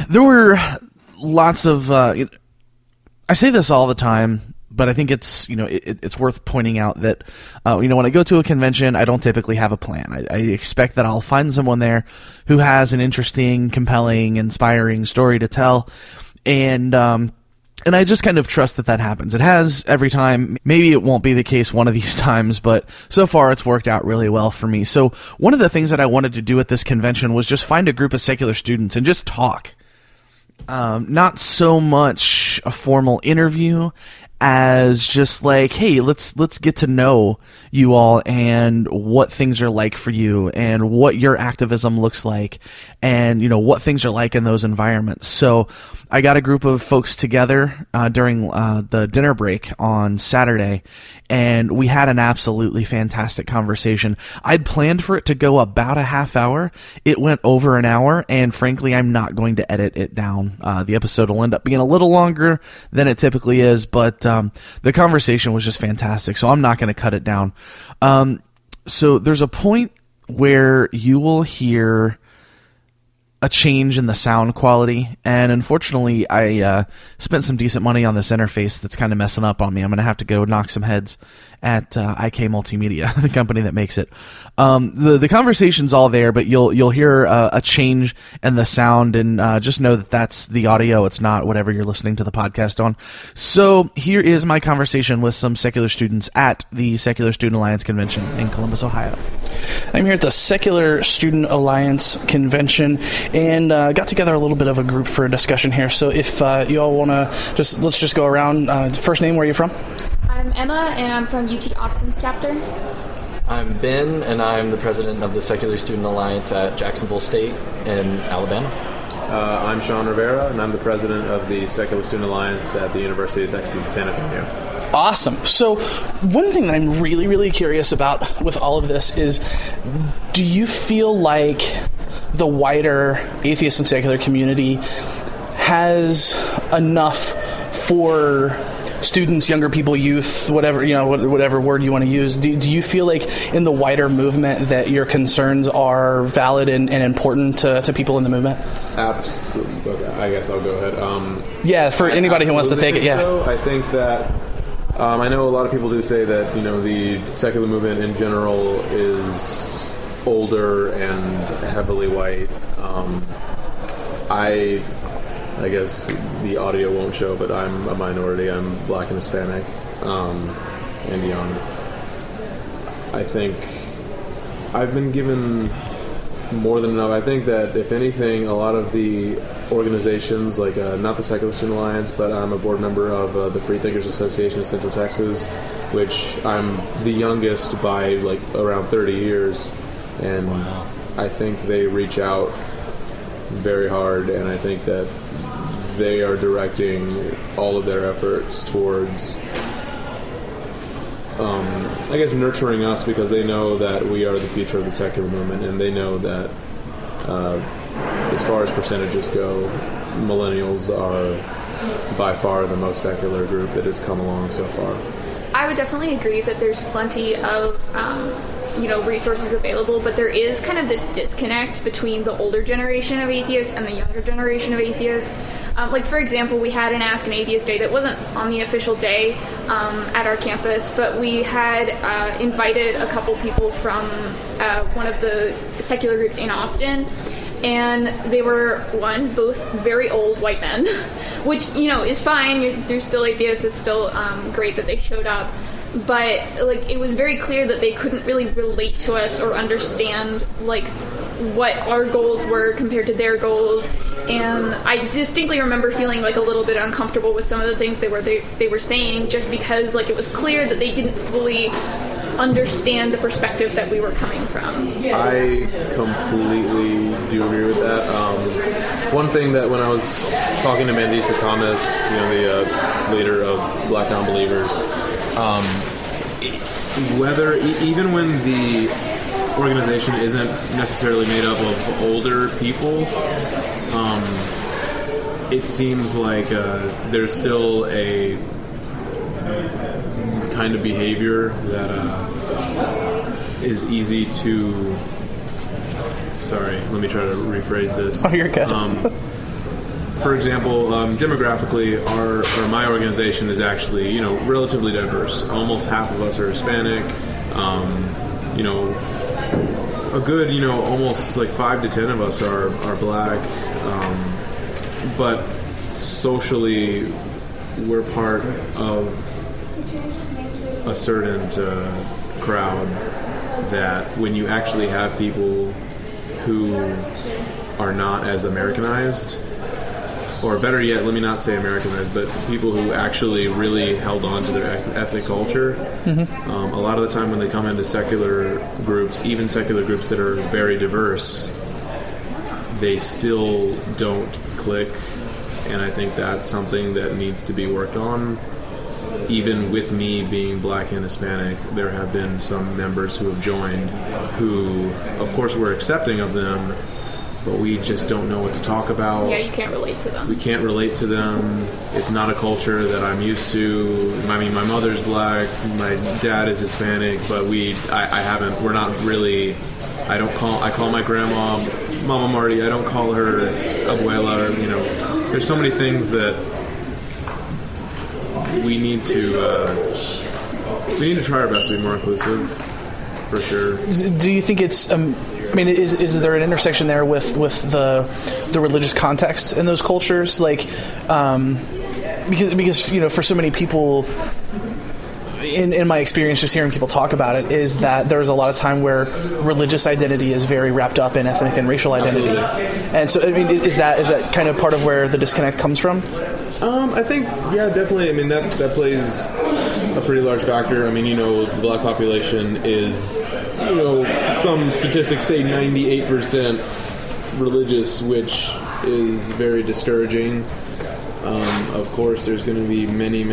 there were lots of I say this all the time, but I think it's it's worth pointing out that when I go to a convention, I don't typically have a plan. I expect that I'll find someone there who has an interesting, compelling, inspiring story to tell, and I just kind of trust that happens. It has every time. Maybe it won't be the case one of these times, but so far it's worked out really well for me. So one of the things that I wanted to do at this convention was just find a group of secular students and just talk. Not so much a formal interview as just like, hey, let's get to know you all and what things are like for you and what your activism looks like and, what things are like in those environments. So I got a group of folks together during the dinner break on Saturday, and we had an absolutely fantastic conversation. I'd planned for it to go about a half hour. It went over an hour, and frankly, I'm not going to edit it down. The episode will end up being a little longer than it typically is, but the conversation was just fantastic, so I'm not going to cut it down. So there's a point where you will hear a change in the sound quality, and unfortunately I spent some decent money on this interface that's kind of messing up on me. I'm going to have to go knock some heads at IK Multimedia, the company that makes it. The conversation's all there, but you'll hear a change in the sound, and just know that that's the audio. It's not whatever you're listening to the podcast on. So here is my conversation with some secular students at the Secular Student Alliance Convention in Columbus, Ohio. I'm here at the Secular Student Alliance Convention, and got together a little bit of a group for a discussion here. So if you all want to let's just go around. First name, where are you from? I'm Emma, and I'm from UT Austin's chapter. I'm Ben, and I'm the president of the Secular Student Alliance at Jacksonville State in Alabama. I'm Sean Rivera, and I'm the president of the Secular Student Alliance at the University of Texas at San Antonio. Awesome. So one thing that I'm really, really curious about with all of this is, do you feel like the wider atheist and secular community has enough for students, younger people, youth, whatever word you want to use? Do you feel like in the wider movement that your concerns are valid and important to people in the movement? Absolutely. Okay, I guess I'll go ahead. For anybody who wants to take it, So. I think that I know a lot of people do say that the secular movement in general is older and heavily white. I guess the audio won't show, but I'm a minority. I'm black and Hispanic, and young. I think I've been given more than enough. I think that, if anything, a lot of the organizations, like not the Secular Student Alliance, but I'm a board member of the Free Thinkers Association of Central Texas, which I'm the youngest by around 30 years, and wow. I think they reach out very hard, and I think that they are directing all of their efforts towards nurturing us, because they know that we are the future of the secular movement, and they know that as far as percentages go, millennials are by far the most secular group that has come along so far. I would definitely agree that there's plenty of resources available, but there is kind of this disconnect between the older generation of atheists and the younger generation of atheists. For example, we had an Ask an Atheist Day that wasn't on the official day at our campus, but we had invited a couple people from one of the secular groups in Austin, and they were, both very old white men, which, is fine. They're still atheists. It's still great that they showed up. But it was very clear that they couldn't really relate to us or understand what our goals were compared to their goals, and I distinctly remember feeling a little bit uncomfortable with some of the things they were saying, just because it was clear that they didn't fully understand the perspective that we were coming from. I completely do agree with that. One thing that when I was talking to Mandisa Thomas, the leader of Black Non-Believers, even when the organization isn't necessarily made up of older people, it seems like there's still a kind of behavior that is easy to... Sorry, let me try to rephrase this. Oh, you're good. For example, demographically, my organization is actually, relatively diverse. Almost half of us are Hispanic. A good, almost 5 to 10 of us are black. But socially, we're part of a certain crowd that when you actually have people who are not as Americanized, or better yet, let me not say Americanized, but people who actually really held on to their ethnic culture. Mm-hmm. A lot of the time when they come into secular groups, even secular groups that are very diverse, they still don't click, and I think that's something that needs to be worked on. Even with me being black and Hispanic, there have been some members who have joined who, of course, we're accepting of them, but we just don't know what to talk about. Yeah, you can't relate to them. We can't relate to them. It's not a culture that I'm used to. I mean, my mother's black, my dad is Hispanic, but we're not really, I call my grandma Mama Marty, I don't call her Abuela, there's so many things that we need to try our best to be more inclusive, for sure. Do you think it's is there an intersection there with the religious context in those cultures? Because for so many people, in my experience, just hearing people talk about it, is that there's a lot of time where religious identity is very wrapped up in ethnic and racial identity. Absolutely. And so, is that kind of part of where the disconnect comes from? I think, yeah, definitely. That plays a pretty large factor. The black population is, some statistics say 98% religious, which is very discouraging. Of course, there's going to be many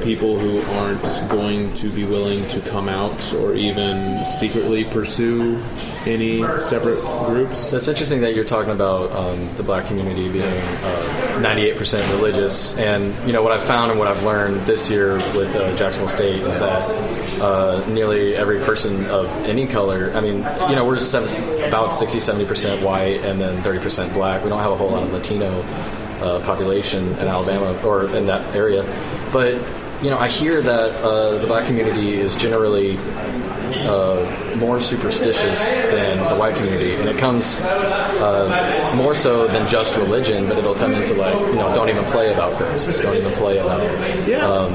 people who aren't going to be willing to come out or even secretly pursue any separate groups. That's interesting that you're talking about the black community being 98% religious. And, what I've found and what I've learned this year with Jacksonville State is that nearly every person of any color, we're about 60-70% white and then 30% black. We don't have a whole lot of Latino population in Alabama or in that area. But, I hear that the black community is generally more superstitious than the white community, and it comes more so than just religion, but it'll come into don't even play about ghosts, don't even play about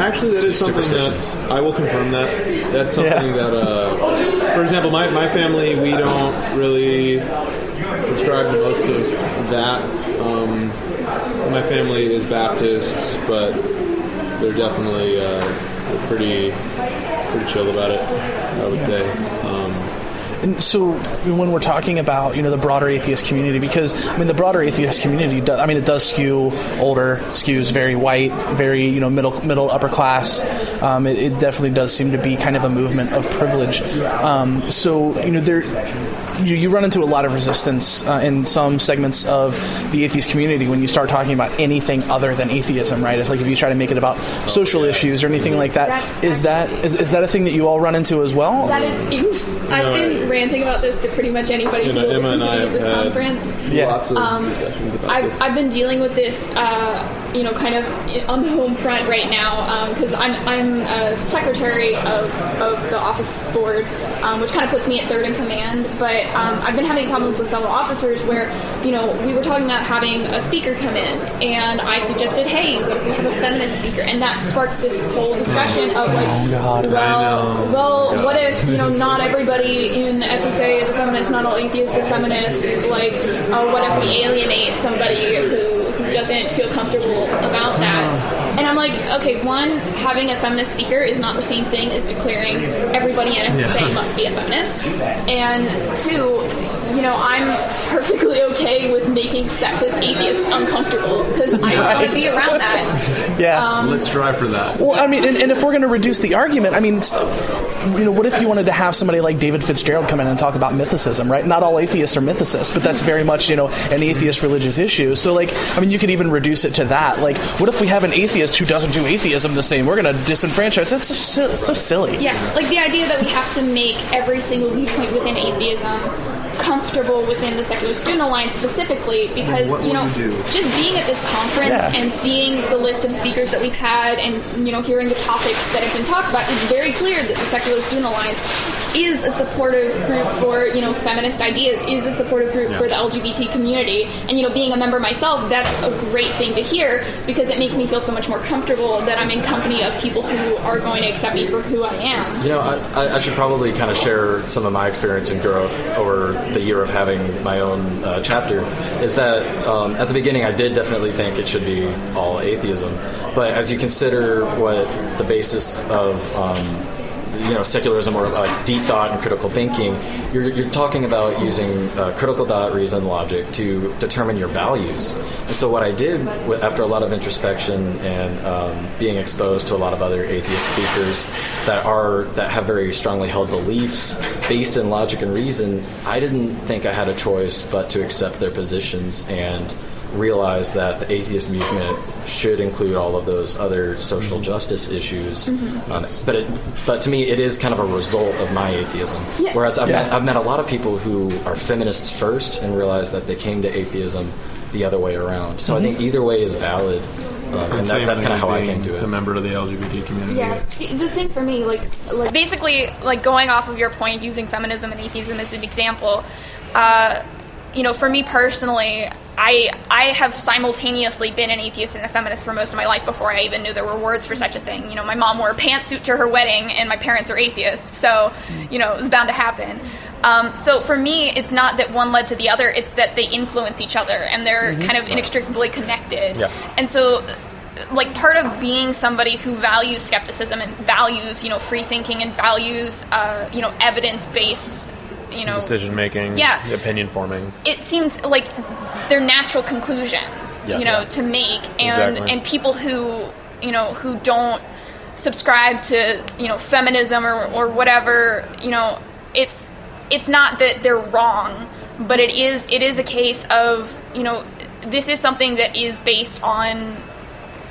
actually that is something that I will confirm that's something that for example my family, we don't really subscribe to most of that. My family is Baptist, but they're definitely pretty chill about it, I would say. And so when we're talking about, the broader atheist community, because, the broader atheist community, it does skew older, skews very white, very, middle, upper class. It definitely does seem to be kind of a movement of privilege. You run into a lot of resistance in some segments of the atheist community when you start talking about anything other than atheism, right? If you try to make it about social issues or anything like that, is that a thing that you all run into as well? That is huge. I've been ranting about this to pretty much anybody who will listen to this conference. Lots of discussions about this. I've been dealing with this, kind of on the home front right now, because I'm secretary of the office board, which kind of puts me at third in command, but I've been having problems with fellow officers where, we were talking about having a speaker come in, and I suggested, hey, what if we have a feminist speaker? And that sparked this whole discussion of what if, not everybody in the SSA is a feminist, not all atheists are feminists, what if we alienate somebody who doesn't feel comfortable about that? And I'm like, okay, one, having a feminist speaker is not the same thing as declaring everybody in SSA must be a feminist. And two, I'm perfectly okay with making sexist atheists uncomfortable because I don't want to be around that. Yeah. Let's strive for that. Well, and if we're going to reduce the argument, what if you wanted to have somebody like David Fitzgerald come in and talk about mythicism, right? Not all atheists are mythicists, but that's very much, an atheist religious issue. So, you could even reduce it to that. What if we have an atheist who doesn't do atheism the same? We're going to disenfranchise. That's so silly. Yeah, the idea that we have to make every single viewpoint within atheism comfortable within the Secular Student Alliance specifically, because just being at this conference and seeing the list of speakers that we've had and hearing the topics that have been talked about, it's very clear that the Secular Student Alliance is a supportive group for feminist ideas, is a supportive group for the LGBT community, and being a member myself, that's a great thing to hear because it makes me feel so much more comfortable that I'm in company of people who are going to accept me for who I am. I should probably kind of share some of my experience and growth over the year of having my own chapter, is that at the beginning I did definitely think it should be all atheism, but as you consider what the basis of secularism or deep thought and critical thinking, you're talking about using critical thought, reason, logic to determine your values. And so what I did after a lot of introspection and being exposed to a lot of other atheist speakers that have very strongly held beliefs based in logic and reason, I didn't think I had a choice but to accept their positions and realize that the atheist movement should include all of those other social justice issues. But to me, it is kind of a result of my atheism. Yeah. Whereas I've met a lot of people who are feminists first and realize that they came to atheism the other way around. So I think either way is valid. And that's kind of how I came to it. A member of the LGBT community. Yeah. See, the thing for me, basically, going off of your point, using feminism and atheism as an example, for me personally, I have simultaneously been an atheist and a feminist for most of my life before I even knew there were words for such a thing. My mom wore a pantsuit to her wedding, and my parents are atheists, so, it was bound to happen. So for me, it's not that one led to the other, it's that they influence each other, and they're kind of inextricably connected. Yeah. And so, part of being somebody who values skepticism and values, free thinking and values, evidence-based decision making, opinion forming. It seems like they're natural conclusions, to make, and people who don't subscribe to feminism or whatever, it's not that they're wrong, but it is a case of this is something that is based on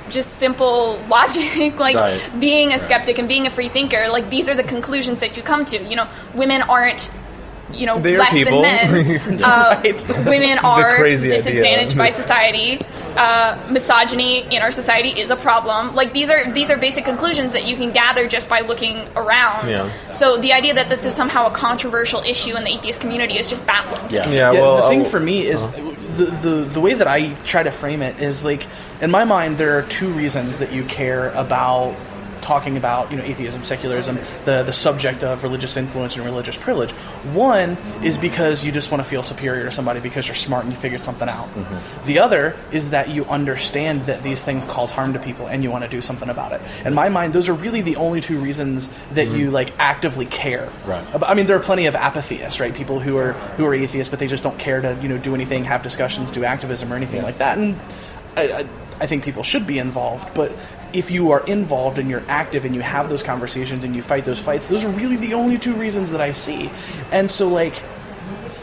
just simple logic, like being a skeptic and being a free thinker. Like, these are the conclusions that you come to. Women aren't less people. Than men. Women are disadvantaged by society. Misogyny in our society is a problem. Like, these are basic conclusions that you can gather just by looking around. Yeah. So the idea that this is somehow a controversial issue in the atheist community is just baffling to me. Well, the thing for me is the way that I try to frame it is, like, in my mind, there are two reasons that you care about talking about atheism, secularism, the subject of religious influence and religious privilege. One is because you just want to feel superior to somebody because you're smart and you figured something out. Mm-hmm. The other is that you understand that these things cause harm to people and you want to do something about it. In my mind, those are really the only two reasons that you actively care. Right. I mean, there are plenty of apatheists, right? People who are atheists, but they just don't care to do anything, have discussions, do activism or anything like that. And I think people should be involved, but if you are involved and you're active and you have those conversations and you fight those fights, those are really the only two reasons that I see. And so, like,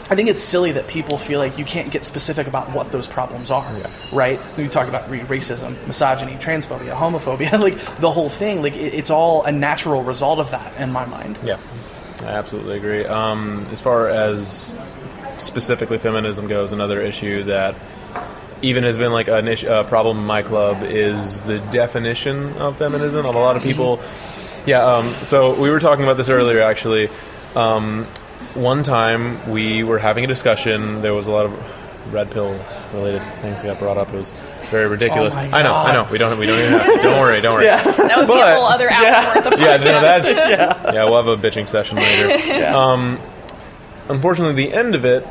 I think it's silly that people feel like you can't get specific about what those problems are, right? When you talk about racism, misogyny, transphobia, homophobia, like, the whole thing, like, it's all a natural result of that in my mind. Yeah, I absolutely agree. As far as specifically feminism goes, another issue that even has been like a problem in my club is the definition of feminism of a lot of people. So we were talking about this earlier, actually. One time we were having a discussion. There was a lot of red pill related things that got brought up. It was very ridiculous. I know. We don't even have to. Don't worry. That would be a whole other hour worth of podcast. We'll have a bitching session later. Unfortunately, the end of it,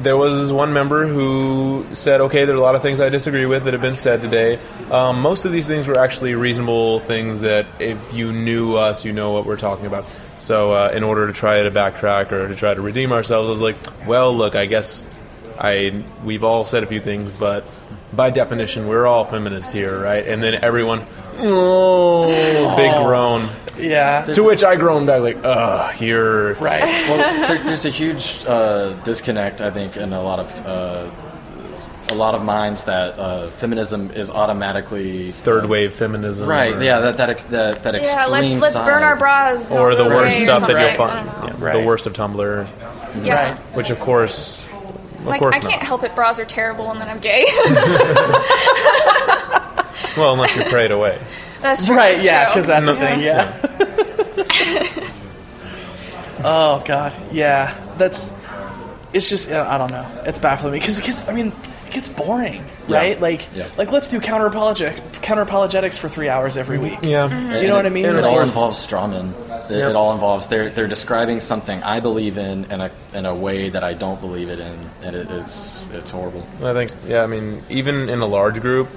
there was one member who said, okay, there are a lot of things I disagree with that have been said today. Most of these things were actually reasonable things that if you knew us, you know what we're talking about. So in order to try to backtrack or to try to redeem ourselves, I was like, well, look, I guess we've all said a few things, but by definition, we're all feminists here, right? And then everyone, big groan. Yeah. To which I groaned back like, you're... Right. Well, there's a huge disconnect, I think, in a lot of minds that feminism is automatically... Third wave feminism. Right, that extreme let's side. burn our bras. Or the worst stuff that you'll find. Right. The worst of Tumblr. Yeah. Right. Which, of course... I can't help it, bras are terrible and then I'm gay. Well, unless you're prayed away. That's true. Right, that's because that's the thing, Oh, God, it's just, I don't know. It's baffling me because it gets boring, right? Like let's do counter apologetics for 3 hours every week. Yeah. Mm-hmm. You know what I mean? It all involves strawmen. It all involves they're describing something I believe in a way that I don't believe it in, and it's horrible. I think, even in a large group,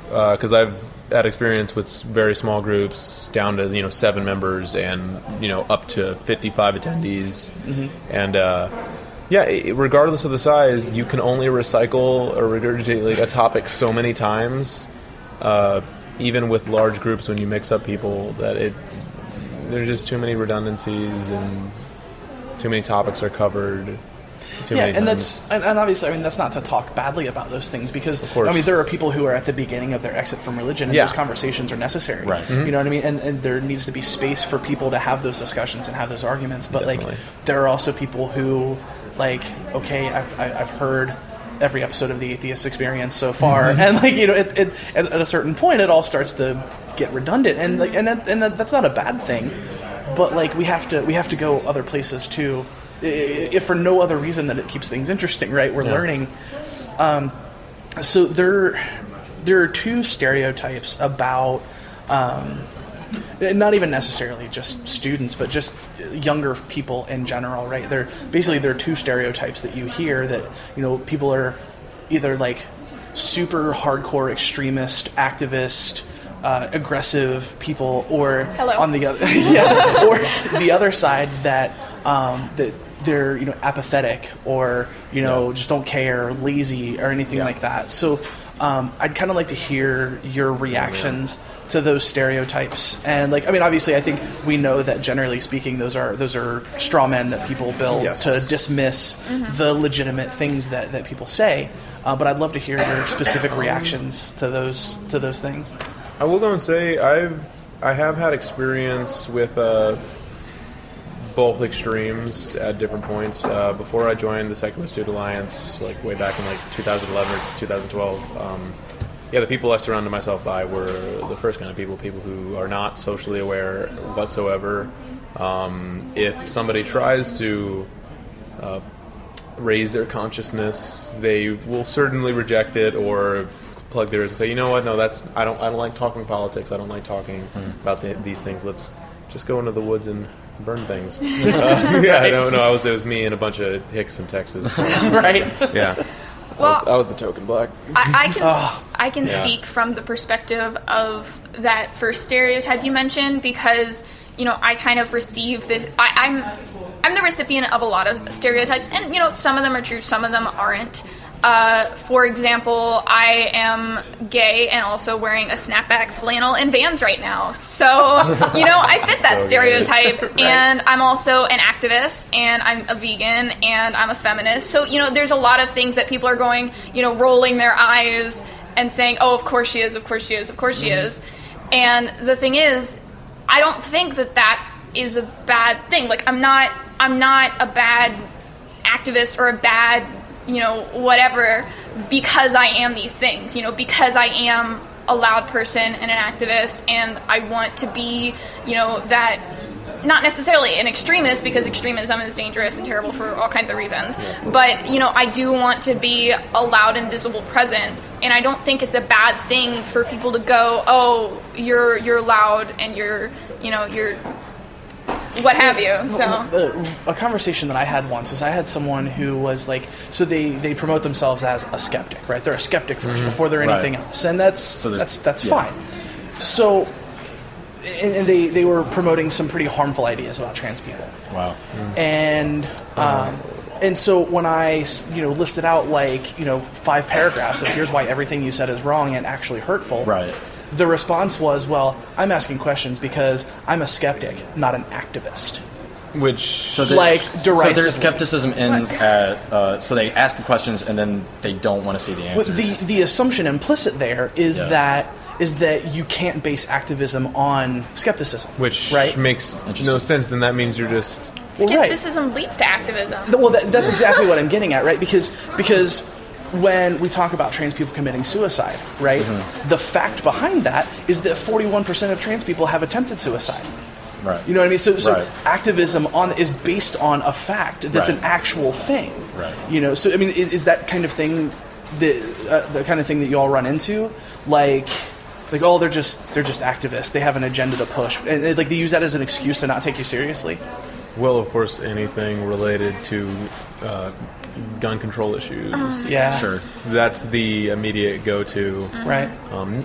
because I've had experience with very small groups down to 7 members and up to 55 attendees, and regardless of the size, you can only recycle or regurgitate like a topic so many times, even with large groups when you mix up people, that there's just too many redundancies and too many topics are covered. And obviously, that's not to talk badly about those things because there are people who are at the beginning of their exit from religion, and those conversations are necessary. Right. Mm-hmm. You know what I mean? And there needs to be space for people to have those discussions and have those arguments. But there are also people who, I've heard every episode of the Atheist Experience so far, and at a certain point, it all starts to get redundant, and that's not a bad thing. But we have to go other places too. If for no other reason than it keeps things interesting, right? We're learning. So there are two stereotypes about, not even necessarily just students, but just younger people in general, right? There are two stereotypes that you hear that people are either super hardcore extremist, activist, aggressive people, or on the other, or the other side that they're apathetic or just don't care, or lazy or anything like that. So I'd kind of like to hear your reactions to those stereotypes. And obviously, I think we know that generally speaking, those are straw men that people build to dismiss the legitimate things that people say. But I'd love to hear your specific reactions to those things. I will go and say I have had experience with both extremes at different points. Before I joined the Secular Student Alliance, way back in 2011 or 2012, the people I surrounded myself by were the first kind of people who are not socially aware whatsoever. If somebody tries to raise their consciousness, they will certainly reject it or plug theirs and say, you know what, no, I don't like talking politics, I don't like talking about these things, let's just go into the woods and burn things. I was it was me and a bunch of hicks in Texas. Right. Yeah. Well, I was the token black. I can speak from the perspective of that first stereotype you mentioned, because I kind of receive this. I'm the recipient of a lot of stereotypes, and some of them are true, some of them aren't. For example, I am gay and also wearing a snapback flannel and Vans right now. So, I fit that stereotype. Right. And I'm also an activist, and I'm a vegan, and I'm a feminist. So, there's a lot of things that people are going, rolling their eyes and saying, oh, of course she is, of course she is, of course she is. And the thing is, I don't think that is a bad thing. I'm not a bad activist or a bad whatever, because I am these things, because I am a loud person and an activist, and I want to be, that, not necessarily an extremist, because extremism is dangerous and terrible for all kinds of reasons, but, I do want to be a loud and visible presence, and I don't think it's a bad thing for people to go, oh, you're loud and you're what have you. So a conversation that I had once is I had someone who was so they promote themselves as a skeptic, right? They're a skeptic first before they're anything else, and that's fine. So and they were promoting some pretty harmful ideas about trans people. Wow. And so when I listed out 5 paragraphs of here's why everything you said is wrong and actually hurtful, right, the response was, well, I'm asking questions because I'm a skeptic, not an activist. So derisively. their skepticism ends at so they ask the questions and then they don't want to see the answers. The assumption implicit there is that you can't base activism on skepticism, which right? makes no sense. Then that means you're just skepticism leads to activism. Well, that's exactly what I'm getting at, right? Because when we talk about trans people committing suicide, right, the fact behind that is that 41% of trans people have attempted suicide. Right. You know what I mean? So activism is based on a fact that's an actual thing. Right. So I mean, is that kind of thing the kind of thing that you all run into? Oh, they're just activists. They have an agenda to push, and they use that as an excuse to not take you seriously. Well, of course, anything related to gun control issues. Sure. That's the immediate go-to. Right.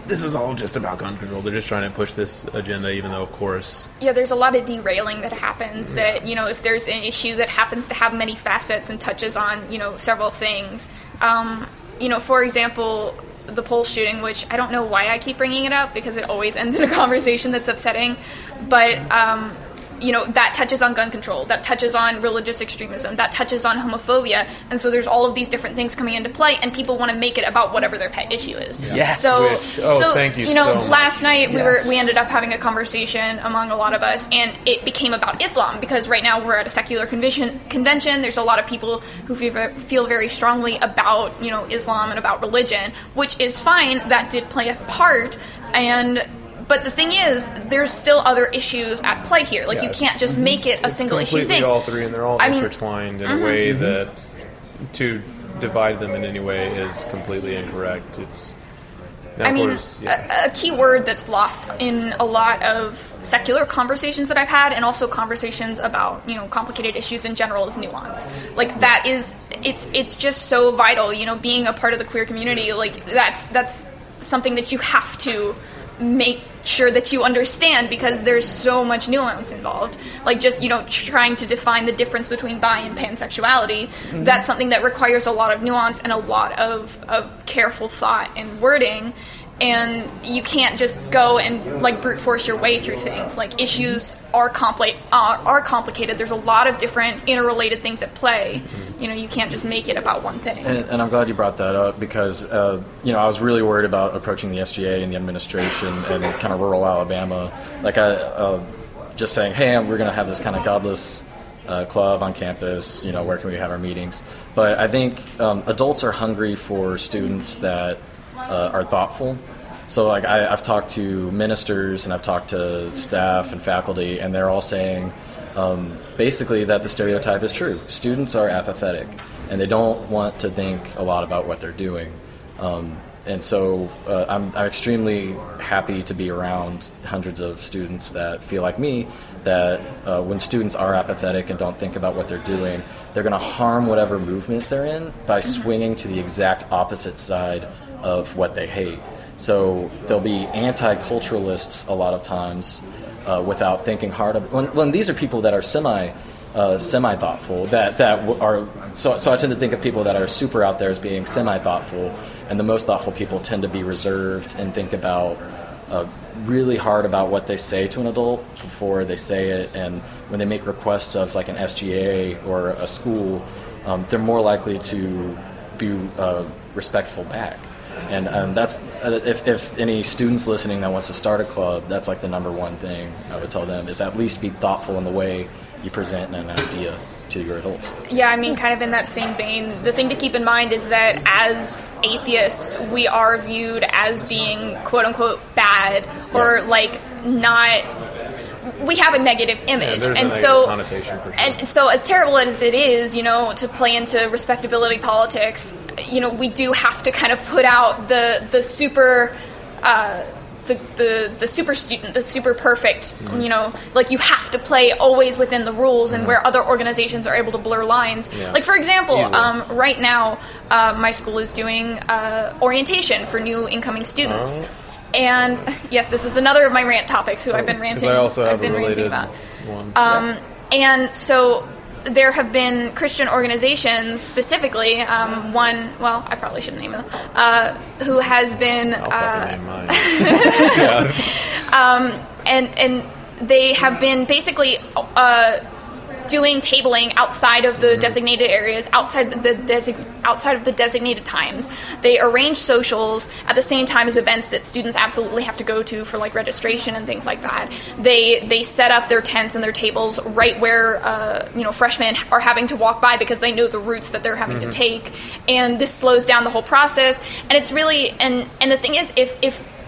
This is all just about gun control. They're just trying to push this agenda, even though, of course... Yeah, there's a lot of derailing that happens that, if there's an issue that happens to have many facets and touches on, several things. For example, the Pole shooting, which I don't know why I keep bringing it up, because it always ends in a conversation that's upsetting, but... that touches on gun control, that touches on religious extremism, that touches on homophobia, and so there's all of these different things coming into play, and people want to make it about whatever their pet issue is. Yes. So thank you so much. Last night we ended up having a conversation among a lot of us, and it became about Islam, because right now we're at a secular convention. There's a lot of people who feel very strongly about, Islam and about religion, which is fine. That did play a part, but the thing is, there's still other issues at play here. You can't just make it a single issue thing. All three, and they're all intertwined in a way that to divide them in any way is completely incorrect. A key word that's lost in a lot of secular conversations that I've had, and also conversations about complicated issues in general, is nuance. That is, it's just so vital. Being a part of the queer community, that's something that you have to make sure that you understand, because there's so much nuance involved. Like just, trying to define the difference between bi and pansexuality, that's something that requires a lot of nuance and a lot of careful thought and wording. And you can't just go and like brute force your way through things. Like issues are complicated. There's a lot of different interrelated things at play. You can't just make it about one thing. And I'm glad you brought that up, because I was really worried about approaching the SGA and the administration and kind of rural Alabama, like just saying, hey, we're going to have this kind of godless club on campus. Where can we have our meetings? But I think adults are hungry for students that are thoughtful. So like I've talked to ministers and I've talked to staff and faculty, and they're all saying basically that the stereotype is true. Students are apathetic and they don't want to think a lot about what they're doing. And so I'm extremely happy to be around hundreds of students that feel like me, that when students are apathetic and don't think about what they're doing, they're going to harm whatever movement they're in by swinging to the exact opposite side of what they hate. So they'll be anti-culturalists a lot of times without thinking hard. When these are people that are semi-thoughtful, that are so I tend to think of people that are super out there as being semi-thoughtful, and the most thoughtful people tend to be reserved and think about really hard about what they say to an adult before they say it. And when they make requests of like an SGA or a school, they're more likely to be respectful back. And that's if any students listening that wants to start a club, that's like the number one thing I would tell them, is at least be thoughtful in the way you present an idea to your adults. Yeah, I mean, kind of in that same vein, the thing to keep in mind is that as atheists, we are viewed as being quote-unquote bad, or like not... We have a negative image, and so connotation for sure. And so as terrible as it is, to play into respectability politics, we do have to kind of put out the super the super student, the super perfect, like you have to play always within the rules, and where other organizations are able to blur lines. Yeah. Like for example, right now my school is doing orientation for new incoming students. And yes, this is another of my rant topics I've been ranting. I also have ranting related about. One. And so there have been Christian organizations, specifically one. Well, I probably shouldn't name them. Who has been? I'll name mine. And they have been basically doing tabling outside of the designated areas, outside of the designated times. They arrange socials at the same time as events that students absolutely have to go to for like registration and things like that. They set up their tents and their tables right where freshmen are having to walk by, because they know the routes that they're having to take, and this slows down the whole process. And it's really and the thing is, if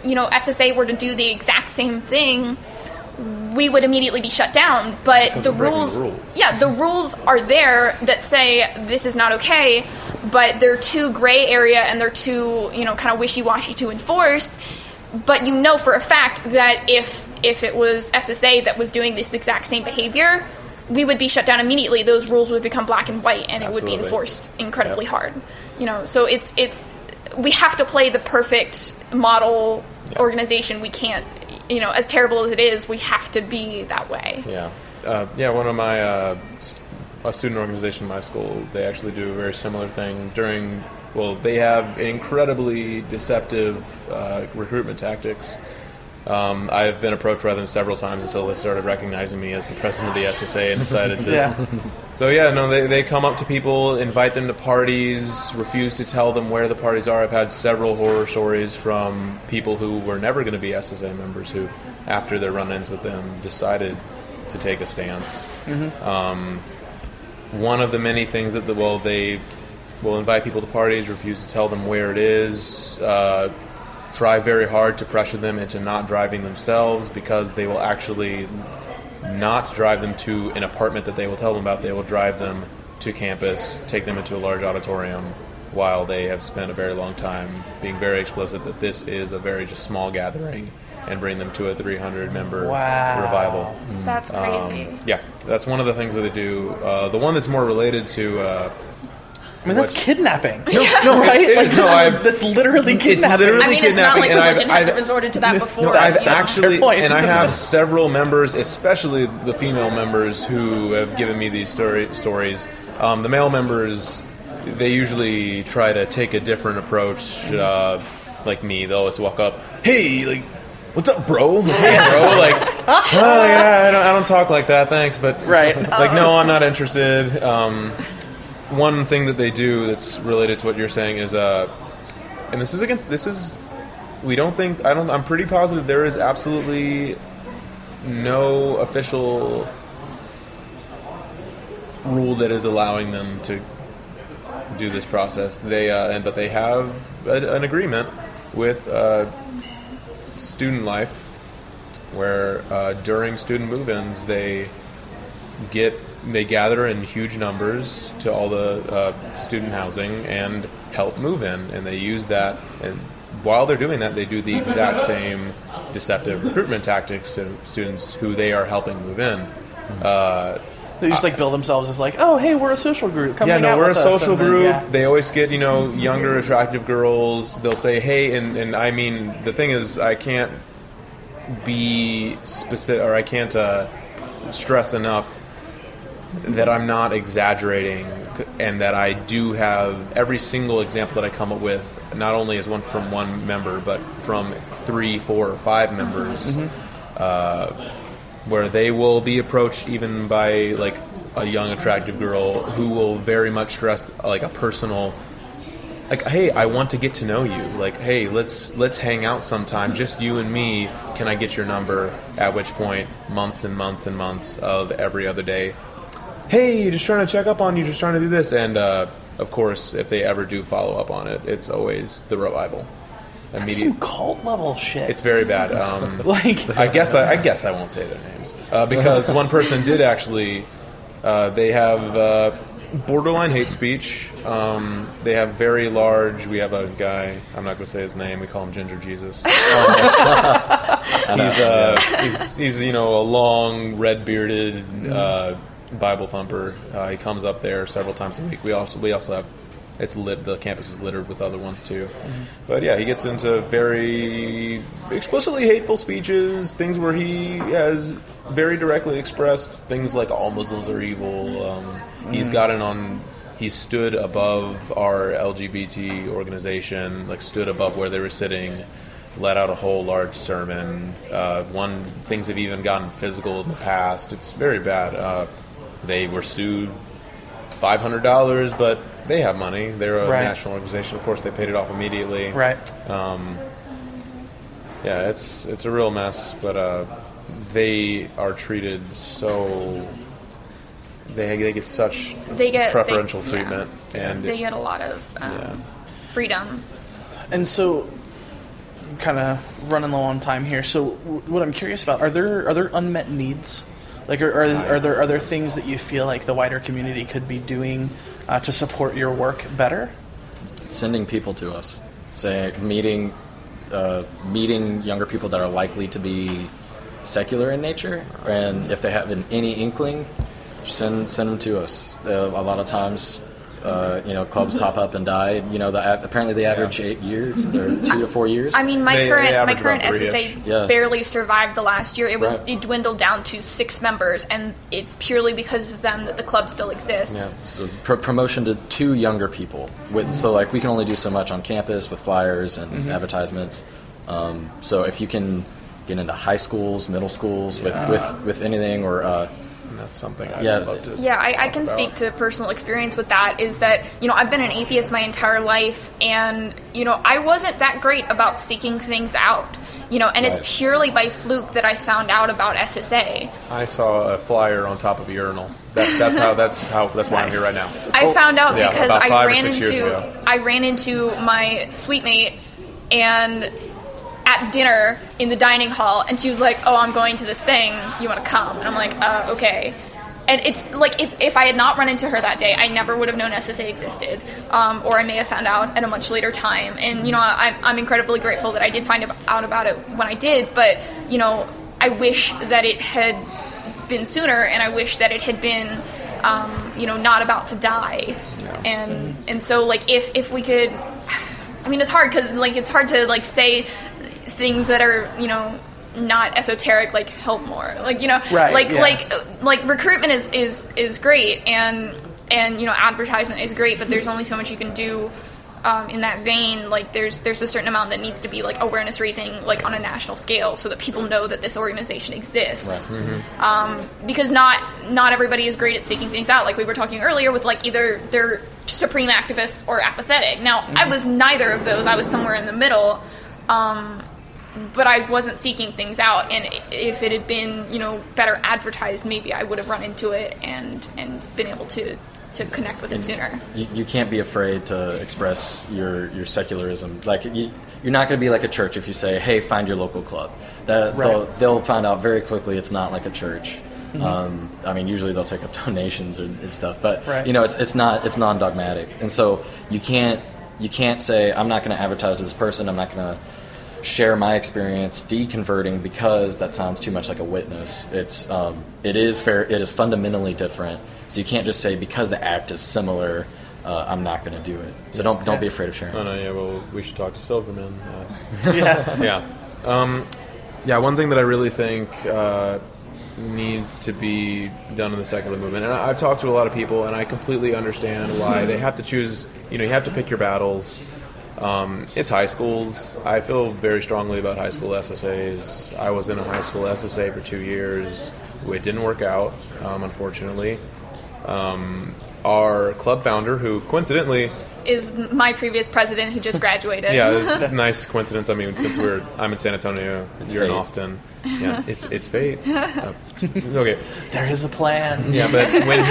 SSA were to do the exact same thing, we would immediately be shut down. But the rules are there that say this is not okay, but they're too gray area and they're too, kind of wishy-washy to enforce. But for a fact that if it was SSA that was doing this exact same behavior, we would be shut down immediately. Those rules would become black and white, and it would be enforced incredibly hard. So it's we have to play the perfect model organization. We can't, as terrible as it is, we have to be that way. One of my a student organization in my school, they actually do a very similar thing they have incredibly deceptive recruitment tactics. I've been approached by them several times until they started recognizing me as the president of the SSA and decided to. So they come up to people, invite them to parties, refuse to tell them where the parties are. I've had several horror stories from people who were never going to be SSA members who, after their run-ins with them, decided to take a stance. One of the many things that they will invite people to parties, refuse to tell them where it is, try very hard to pressure them into not driving themselves, because they will actually not drive them to an apartment that they will tell them about. They will drive them to campus, take them into a large auditorium, while they have spent a very long time being very explicit that this is a very just small gathering, and bring them to a 300-member revival. That's crazy. That's one of the things that they do. The one that's more related to I mean, that's kidnapping. No, right? Like, that's literally kidnapping. I mean, it's not like religion hasn't resorted to that before. I've actually, and I have several members, especially the female members, who have given me these stories. The male members, they usually try to take a different approach. Like me, they'll always walk up, "Hey, like, what's up, bro? Hey, bro." Like, oh yeah, I don't talk like that, thanks. But like, no, I'm not interested. One thing that they do that's related to what you're saying is, and I'm pretty positive there is absolutely no official rule that is allowing them to do this process. But they have an agreement with student life where during student move-ins they gather in huge numbers to all the student housing and help move in, and they use that. And while they're doing that, they do the exact same deceptive recruitment tactics to students who they are helping move in. They just like bill themselves as like, oh, hey, we're a social group. Come hang out we're with a us. social Then, group. They always get younger, attractive girls. They'll say, hey, and I mean, the thing is, I can't be specific, or I can't stress enough that I'm not exaggerating, and that I do have every single example that I come up with, not only is one from one member, but from 3, 4, or 5 members, where they will be approached even by like a young, attractive girl who will very much stress like a personal, like, hey, I want to get to know you. Like, hey, let's hang out sometime, just you and me. Can I get your number? At which point, months and months and months of every other day, hey, just trying to check up on you, just trying to do this. And of course, if they ever do follow up on it, it's always the revival. That's some cult level shit. It's very bad. I guess I won't say their names because one person did actually. They have borderline hate speech. They have very large. We have a guy. I'm not going to say his name. We call him Ginger Jesus. He's a long red bearded Bible thumper. He comes up there several times a week. We also have. It's lit. The campus is littered with other ones too. But yeah, he gets into very explicitly hateful speeches, things where he has very directly expressed things like all Muslims are evil. He stood above our LGBT organization, like stood above where they were sitting, let out a whole large sermon. Things have even gotten physical in the past. It's very bad. They were sued $500, but they have money. They're a national organization. Of course, they paid it off immediately. Right. Yeah, it's a real mess, but they are treated so. They get such preferential treatment, and they get a lot of freedom. And so, kind of running low on time here. So, what I'm curious about, are there unmet needs? Like, are there things that you feel like the wider community could be doing to support your work better? Sending people to us, meeting younger people that are likely to be secular in nature, and if they have any inkling, send them to us. A lot of times, clubs pop up and die. Apparently the average 8 years, or 2 to 4 years. I mean, my current SSA barely survived the last year. It dwindled down to 6 members, and it's purely because of them that the club still exists. Yeah. So promotion to 2 younger people. So we can only do so much on campus with flyers and advertisements. So if you can get into high schools, middle schools with anything, or that's something I'd love to. Yeah, I can speak to personal experience with that. Is that I've been an atheist my entire life, and I wasn't that great about seeking things out. And it's purely by fluke that I found out about SSA. I saw a flyer on top of a urinal. That's why I'm here right now. I found out because I ran into my suite mate and at dinner in the dining hall, and she was like, "Oh, I'm going to this thing. You want to come?" And I'm like, "Okay." And it's like if I had not run into her that day, I never would have known SSA existed, or I may have found out at a much later time. And I'm incredibly grateful that I did find out about it when I did. But I wish that it had been sooner, and I wish that it had been not about to die. And so like if we could, I mean, it's hard because like it's hard to like say things that are not esoteric, like help more, like like recruitment is great, and advertisement is great, but there's only so much you can do in that vein. Like there's a certain amount that needs to be like awareness raising, like on a national scale, so that people know that this organization exists. Because not everybody is great at seeking things out, like we were talking earlier, with like either they're supreme activists or apathetic. Now I was neither of those. I was somewhere in the middle, but I wasn't seeking things out, and if it had been better advertised, maybe I would have run into it and been able to connect with it sooner. You can't be afraid to express your secularism. Like you're not going to be like a church if you say, "Hey, find your local club." They'll find out very quickly it's not like a church. I mean, usually they'll take up donations and stuff, but it's non-dogmatic, and so you can't say, "I'm not going to advertise to this person. I'm not going to share my experience deconverting because that sounds too much like a witness." It is fundamentally different. So you can't just say because the act is similar, I'm not going to do it. So don't be afraid of sharing. Well, we should talk to Silverman. Yeah. One thing that I really think needs to be done in the secular movement, and I've talked to a lot of people, and I completely understand why they have to choose. You have to pick your battles. It's high schools. I feel very strongly about high school SSAs. I was in a high school SSA for 2 years. It didn't work out, unfortunately. Our club founder, who coincidentally is my previous president who just graduated. Yeah, nice coincidence. I mean, since I'm in San Antonio, you're fate. In Austin. Yeah, it's fate. Okay, there is a plan. Yeah, but when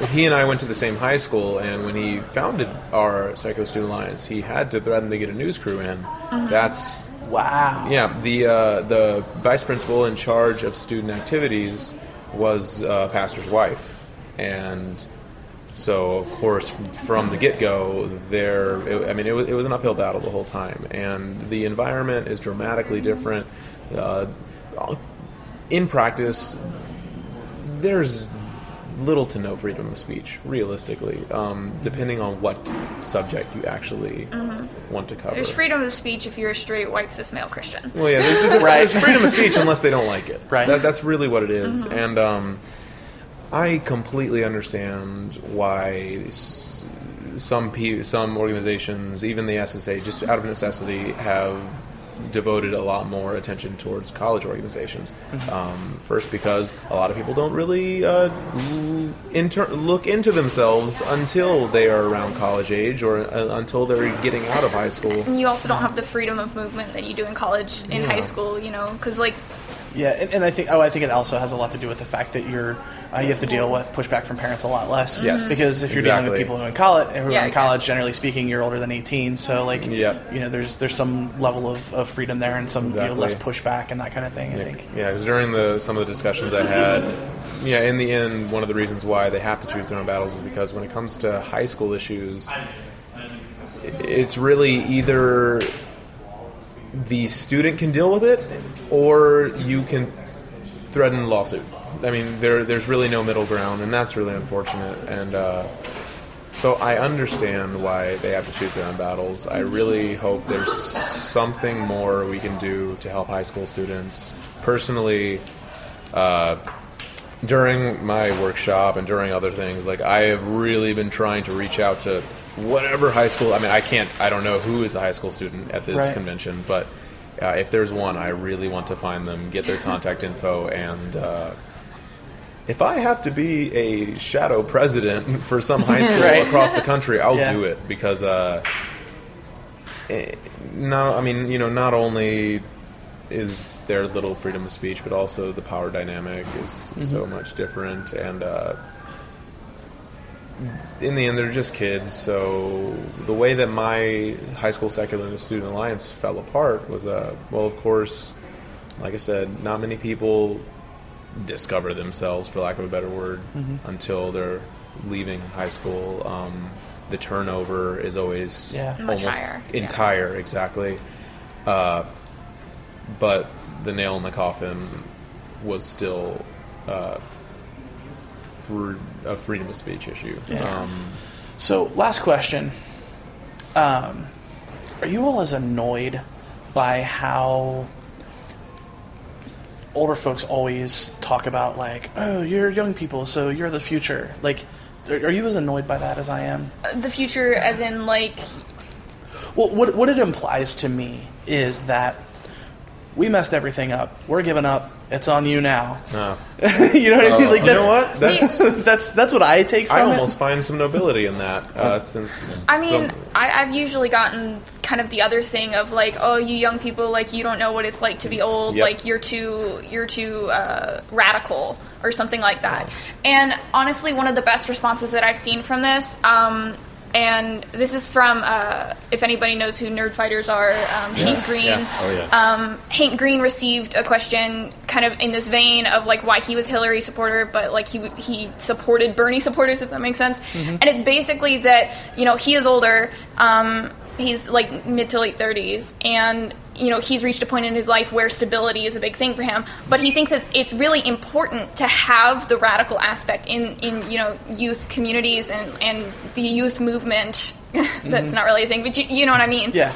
he and I went to the same high school, and when he founded our Psycho Student Alliance, he had to threaten to get a news crew in. That's wow. Yeah, the vice principal in charge of student activities was a pastor's wife, and so of course from the get-go it was an uphill battle the whole time, and the environment is dramatically different. In practice, there's little to no freedom of speech, realistically, depending on what subject you actually want to cover. There's freedom of speech if you're a straight white cis male Christian. Well, yeah, there's freedom of speech unless they don't like it. Right. That's really what it is. And I completely understand why some organizations, even the SSA, just out of necessity, have devoted a lot more attention towards college organizations. First, because a lot of people don't really look into themselves until they are around college age, or until they're getting out of high school. And you also don't have the freedom of movement that you do in college, in high school, because yeah, and I think it also has a lot to do with the fact that you have to deal with pushback from parents a lot less. Yes, because if you're dealing with people who are in college, generally speaking, you're older than 18. So there's some level of freedom there, and some less pushback and that kind of thing. I think. Yeah, because during some of the discussions I had, in the end, one of the reasons why they have to choose their own battles is because when it comes to high school issues, it's really either the student can deal with it, or you can threaten a lawsuit. I mean, there's really no middle ground, and that's really unfortunate. And so I understand why they have to choose their own battles. I really hope there's something more we can do to help high school students. Personally, during my workshop and during other things, I have really been trying to reach out to whatever high school. I mean, I don't know who is a high school student at this convention, but if there's one, I really want to find them, get their contact info, and if I have to be a shadow president for some high school across the country, I'll do it, because not only is there little freedom of speech, but also the power dynamic is so much different, and in the end, they're just kids. So the way that my high school secular student alliance fell apart was, of course, like I said, not many people discover themselves, for lack of a better word, until they're leaving high school. The turnover is always almost entire, exactly. But the nail in the coffin was still freedom of speech issue. Yeah. So, last question. Are you all as annoyed by how older folks always talk about, like, oh, you're young people, so you're the future? Like, are you as annoyed by that as I am? The future as in, like... Well, what it implies to me is that we messed everything up. We're giving up. It's on you now. You know what I mean? Like, that's, you know what? That's what I take from it. I almost find some nobility in that. Since I mean, I've usually gotten kind of the other thing of like, oh, you young people, like you don't know what it's like to be old. Yep. Like you're too radical or something like that. And honestly, one of the best responses that I've seen from this. And this is from, if anybody knows who Nerd Fighters are, Hank Green. Yeah. Oh, yeah. Hank Green received a question kind of in this vein of like why he was Hillary supporter, but like he supported Bernie supporters, if that makes sense. Mm-hmm. And it's basically that, you know, he is older, he's like mid to late 30s, and you know, he's reached a point in his life where stability is a big thing for him, but he thinks it's really important to have the radical aspect in you know, youth communities and the youth movement. That's not really a thing, but you know what I mean? Yeah.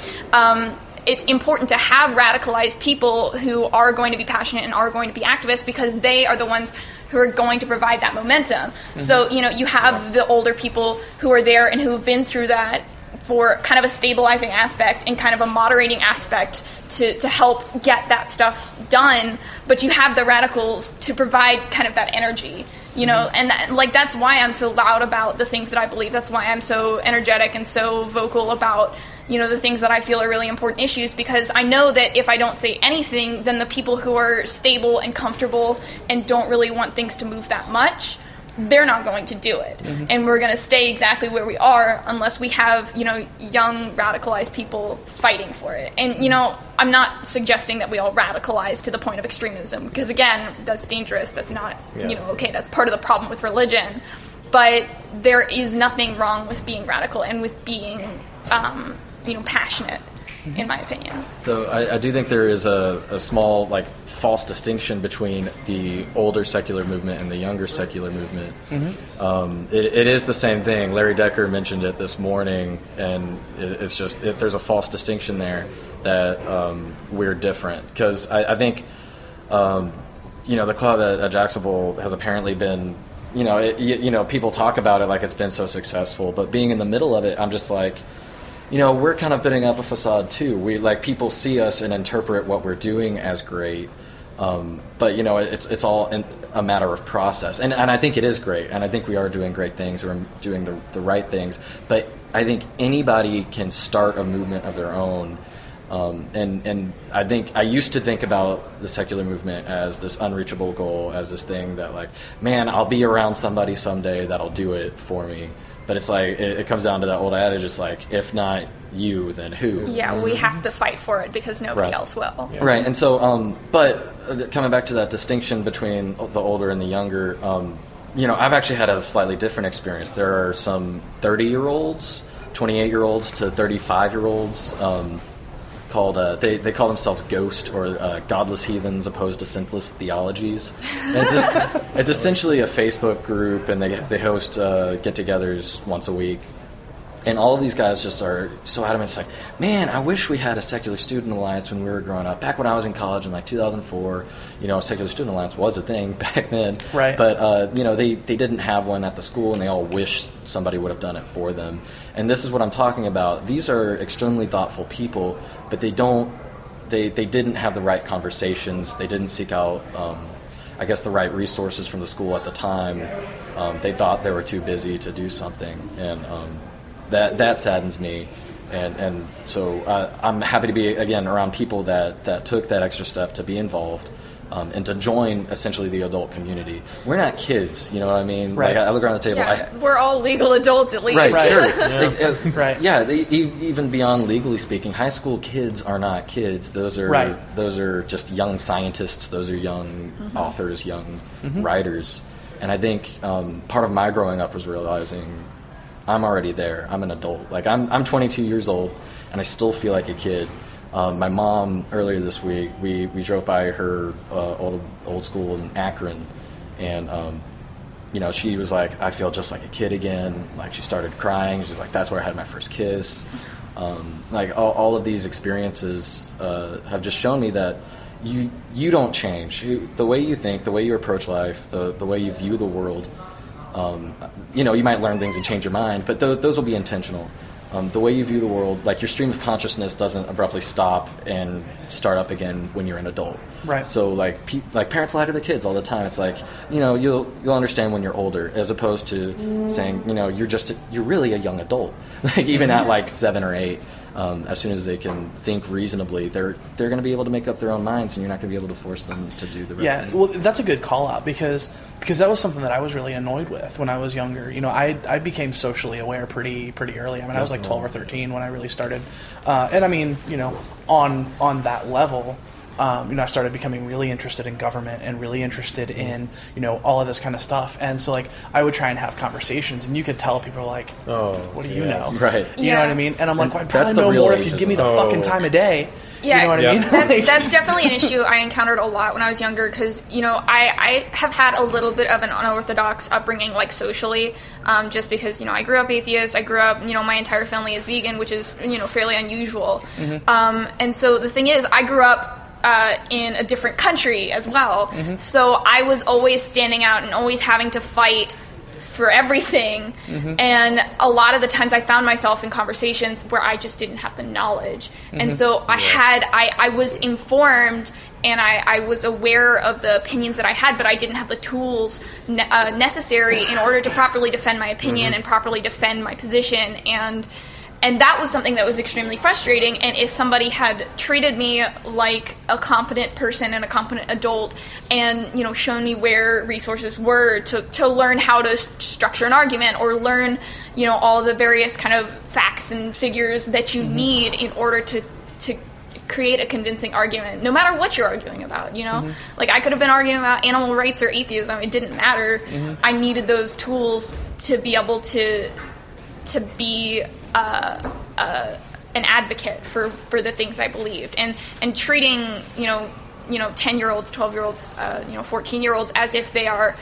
It's important to have radicalized people who are going to be passionate and are going to be activists because they are the ones who are going to provide that momentum. Mm-hmm. So, you know, you have the older people who are there and who have been through that for kind of a stabilizing aspect and kind of a moderating aspect to help get that stuff done, but you have the radicals to provide kind of that energy, you know, and that's why I'm so loud about the things that I believe. That's why I'm so energetic and so vocal about, you know, the things that I feel are really important issues, because I know that if I don't say anything, then the people who are stable and comfortable and don't really want things to move that much, they're not going to do it. Mm-hmm. And we're going to stay exactly where we are unless we have, you know, young radicalized people fighting for it. And, you know, I'm not suggesting that we all radicalize to the point of extremism, because again, that's dangerous. That's not, you know, okay, that's part of the problem with religion. But there is nothing wrong with being radical and with being, you know, passionate, in my opinion. So I do think there is a small, like, false distinction between the older secular movement and the younger secular movement. Mm-hmm. It is the same thing. Larry Decker mentioned it this morning, and it's just there's a false distinction there that we're different. Because I think, you know, the club at Jacksonville has apparently been, you know, people talk about it like it's been so successful, but being in the middle of it, I'm just like, you know, we're kind of putting up a facade too. We, like, people see us and interpret what we're doing as great, but you know, it's all a matter of process. And I think it is great, and I think we are doing great things. We're doing the right things. But I think anybody can start a movement of their own. And I think I used to think about the secular movement as this unreachable goal, as this thing that, like, man, I'll be around somebody someday that'll do it for me. But it's like, it comes down to that old adage, it's like, if not you, then who? Yeah, we have to fight for it because nobody else will. Yeah. Right, and so, but coming back to that distinction between the older and the younger, you know, I've actually had a slightly different experience. There are some 30-year-olds, 28-year-olds to 35-year-olds, called they call themselves Ghost, or Godless Heathens Opposed to Senseless Theologies. And it's essentially a Facebook group, and they host get-togethers once a week. And all of these guys just are so adamant. It's like, man, I wish we had a Secular Student Alliance when we were growing up. Back when I was in college in like 2004, you know, a Secular Student Alliance was a thing back then. Right. But, you know, they didn't have one at the school, and they all wish somebody would have done it for them. And this is what I'm talking about. These are extremely thoughtful people, but they didn't have the right conversations. They didn't seek out, I guess, the right resources from the school at the time. They thought they were too busy to do something. And that saddens me, and so I'm happy to be, again, around people that took that extra step to be involved, and to join essentially the adult community. We're not kids, you know what I mean? Right. Like, I look around the table. Yeah, we're all legal adults at least. Right, sure. Yeah. Right. Yeah, even beyond legally speaking, high school kids are not kids. Those are just young scientists. Those are young authors, young writers. And I think part of my growing up was realizing I'm already there. I'm an adult. Like, I'm 22 years old, and I still feel like a kid. My mom, earlier this week, we drove by her old school in Akron, and she was like, I feel just like a kid again. Like, she started crying. She's like, that's where I had my first kiss. Like, all of these experiences have just shown me that you don't change. The way you think, the way you approach life, the way you view the world, you might learn things and change your mind, but those will be intentional. The way you view the world, like, your stream of consciousness doesn't abruptly stop and start up again when you're an adult. Right. So, like parents lie to their kids all the time. It's like, you'll understand when you're older, as opposed to saying, you're really a young adult. Like, even at like 7 or 8, as soon as they can think reasonably, they're going to be able to make up their own minds, and you're not going to be able to force them to do the right thing. Well, that's a good call out because that was something that I was really annoyed with when I was younger. I became socially aware pretty early. I mean, I was like 12 or 13 when I really started, and I mean, on that level. I started becoming really interested in government and really interested in, all of this kind of stuff. And so, like, I would try and have conversations, and you could tell people, like, what do you know? Right. You know what I mean? And I'm like, well, I'd probably know more if you'd give me the fucking time of day. Yeah, you know what I mean? That's definitely an issue I encountered a lot when I was younger because, I have had a little bit of an unorthodox upbringing, like, socially, just because, I grew up atheist. I grew up, my entire family is vegan, which is, fairly unusual. Mm-hmm. And so the thing is, I grew up in a different country as well. Mm-hmm. So I was always standing out and always having to fight for everything. Mm-hmm. And a lot of the times I found myself in conversations where I just didn't have the knowledge. Mm-hmm. And so I was informed and I was aware of the opinions that I had, but I didn't have the tools necessary in order to properly defend my opinion and properly defend my position. And that was something that was extremely frustrating. And if somebody had treated me like a competent person and a competent adult and, shown me where resources were to learn how to structure an argument or learn, all the various kind of facts and figures that you need in order to create a convincing argument, no matter what you're arguing about, Like, I could have been arguing about animal rights or atheism. It didn't matter. I needed those tools to be able to be an advocate for the things I believed, and treating 10-year-olds, 12-year-olds, 14-year-olds as if they are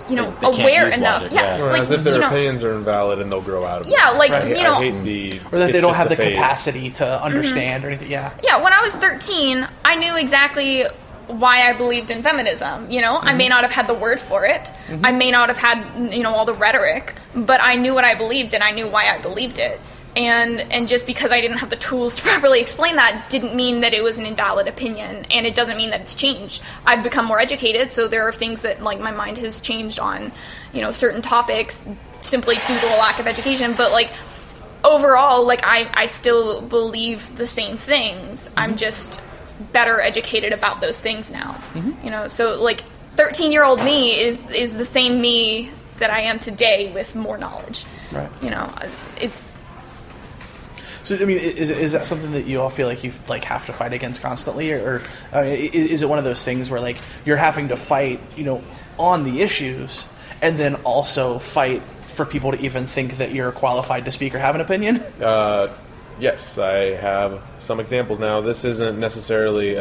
they aware enough, logic, or as if their opinions are invalid and they'll grow out of it. Yeah, like I hate the or that they don't have the capacity to understand or anything. Yeah, when I was 13, I knew exactly why I believed in feminism. I may not have had the word for it. I may not have had all the rhetoric, but I knew what I believed and I knew why I believed it. And just because I didn't have the tools to properly explain that didn't mean that it was an invalid opinion, and it doesn't mean that it's changed. I've become more educated, so there are things that, like, my mind has changed on, certain topics simply due to a lack of education, but, like, overall, like, I still believe the same things. I'm just better educated about those things now. So, like, 13-year-old me is the same me that I am today with more knowledge. Right. It's... So, I mean, is that something that you all feel like you have to fight against constantly, or is it one of those things where, like, you're having to fight, on the issues, and then also fight for people to even think that you're qualified to speak or have an opinion? Yes, I have some examples now. This isn't necessarily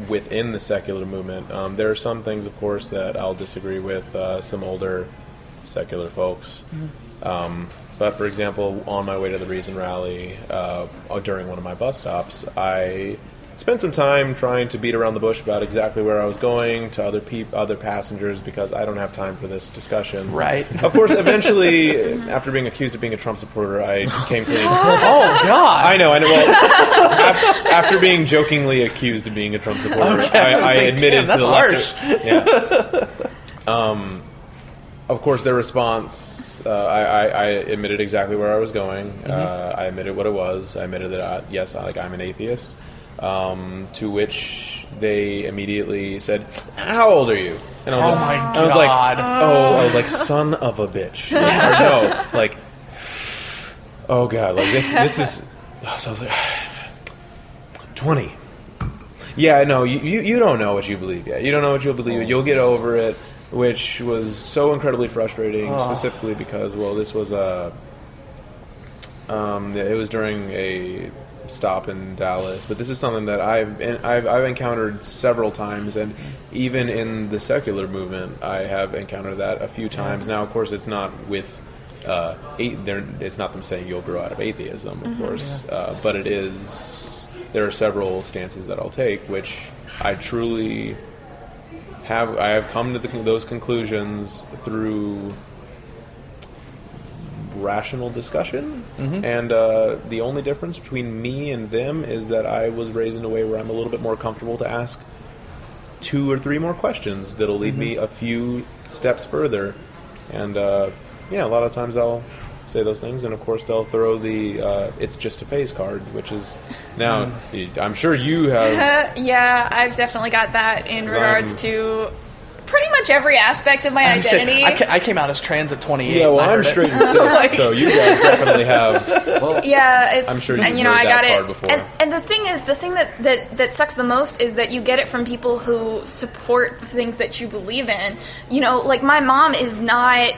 within the secular movement. There are some things, of course, that I'll disagree with some older secular folks. But, for example, on my way to the Reason Rally, during one of my bus stops, I spent some time trying to beat around the bush about exactly where I was going to other passengers, because I don't have time for this discussion. Right. Of course, eventually, after being accused of being a Trump supporter, I came clean. Oh, God. I know. Well, after being jokingly accused of being a Trump supporter, I admitted to the lesser. Yeah. Of course, their response... I admitted exactly where I was going. I admitted what it was. I admitted that, yes, I'm an atheist. To which they immediately said, "How old are you?" And I was I was like, "Son of a bitch!" Oh god, like this is. So I was like, 20. Yeah, no, you don't know what you believe yet. You don't know what you'll believe. You'll get over it. Which was so incredibly frustrating, specifically because, well, this was it was during a stop in Dallas, but this is something that I've encountered several times, and even in the secular movement, I have encountered that a few times. Now, of course, it's not with it's not them saying you'll grow out of atheism, of course, but it is. There are several stances that I'll take, which I truly have. I have come to those conclusions through rational discussion, and the only difference between me and them is that I was raised in a way where I'm a little bit more comfortable to ask 2 or 3 more questions that'll lead me a few steps further. And a lot of times I'll say those things, and of course they'll throw the it's just a phase card, which is now I'm sure you have. Yeah, I've definitely got that in regards to pretty much every aspect of my identity. I came out as trans at 28. Yeah, well, I'm straight and cis, so you guys definitely have. Well, it's. I'm sure you've and, heard I that got card it. before. And the thing that sucks the most is that you get it from people who support the things that you believe in. Like my mom is not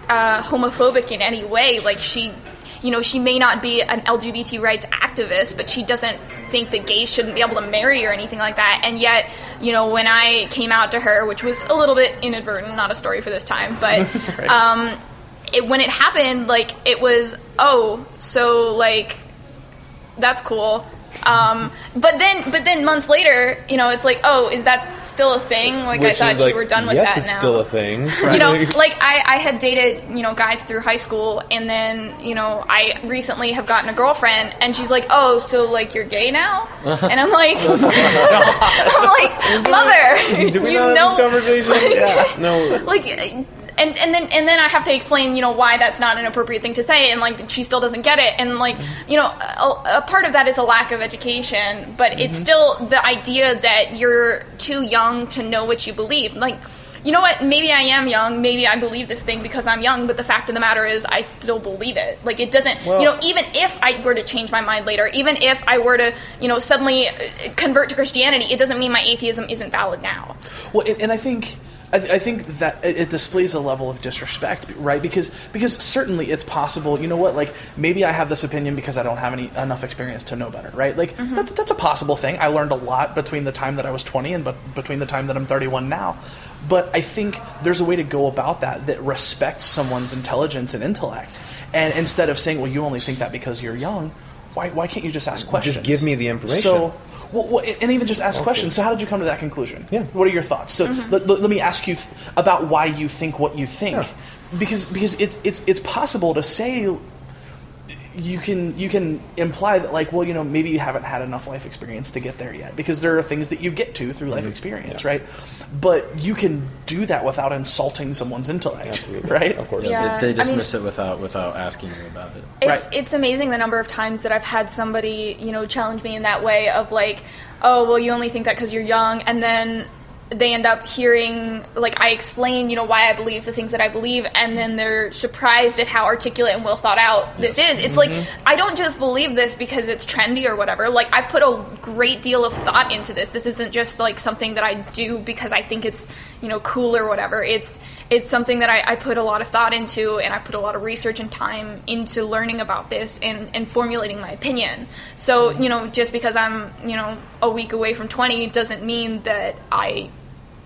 homophobic in any way. Like she may not be an LGBT rights activist, but she doesn't think that gays shouldn't be able to marry or anything like that. And yet, when I came out to her, which was a little bit inadvertent, not a story for this time, but right. When it happened, like, it was, that's cool. But then months later, it's like, is that still a thing? Like, which I thought you were done with that now. Yes, it's still a thing. Right? I had dated, guys through high school, and then, I recently have gotten a girlfriend, and she's like, so, like, you're gay now? And I'm like, mother, do we not have this conversation? Yeah. No. Like... And then I have to explain, why that's not an appropriate thing to say, and, like, she still doesn't get it, and, like, a part of that is a lack of education, but it's still the idea that you're too young to know what you believe. Like, you know what, maybe I am young, maybe I believe this thing because I'm young, but the fact of the matter is I still believe it. Like, it doesn't, even if I were to change my mind later, even if I were to, suddenly convert to Christianity, it doesn't mean my atheism isn't valid now. Well, and I think that it displays a level of disrespect, right? Because certainly it's possible, like, maybe I have this opinion because I don't have enough experience to know better, right? Like, that's a possible thing. I learned a lot between the time that I was 20 and between the time that I'm 31 now. But I think there's a way to go about that respects someone's intelligence and intellect. And instead of saying, well, you only think that because you're young, why can't you just ask questions? Just give me the information. So... Well, and even just ask questions. So how did you come to that conclusion? Yeah. What are your thoughts? So let me ask you about why you think what you think. Yeah. Because it's possible to say you can imply that, like, well, maybe you haven't had enough life experience to get there yet, because there are things that you get to through life experience, right? But you can do that without insulting someone's intellect, absolutely, right? Of course, they dismiss it without asking you about it. It's amazing the number of times that I've had somebody challenge me in that way of, like, oh, well, you only think that because you're young, and then they end up hearing, like, I explain, why I believe the things that I believe, and then they're surprised at how articulate and well thought out this is. It's like, I don't just believe this because it's trendy or whatever. Like, I've put a great deal of thought into this. This isn't just, like, something that I do because I think it's, cool or whatever. It's something that I put a lot of thought into, and I've put a lot of research and time into learning about this and formulating my opinion. So, just because I'm, a week away from 20 doesn't mean that I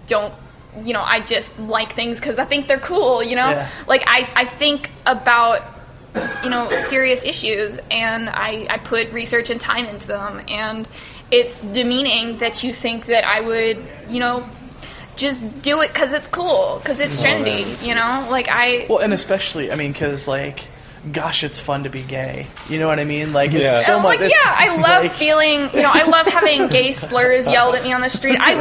don't, I just like things because I think they're cool, Yeah. Like, I think about, serious issues, and I put research and time into them, and it's demeaning that you think that I would, just do it because it's cool, because it's trendy, Like, Well, and especially, because, like, gosh, it's fun to be gay. You know what I mean? Like, it's so much. I love feeling, I love having gay slurs yelled at me on the street. I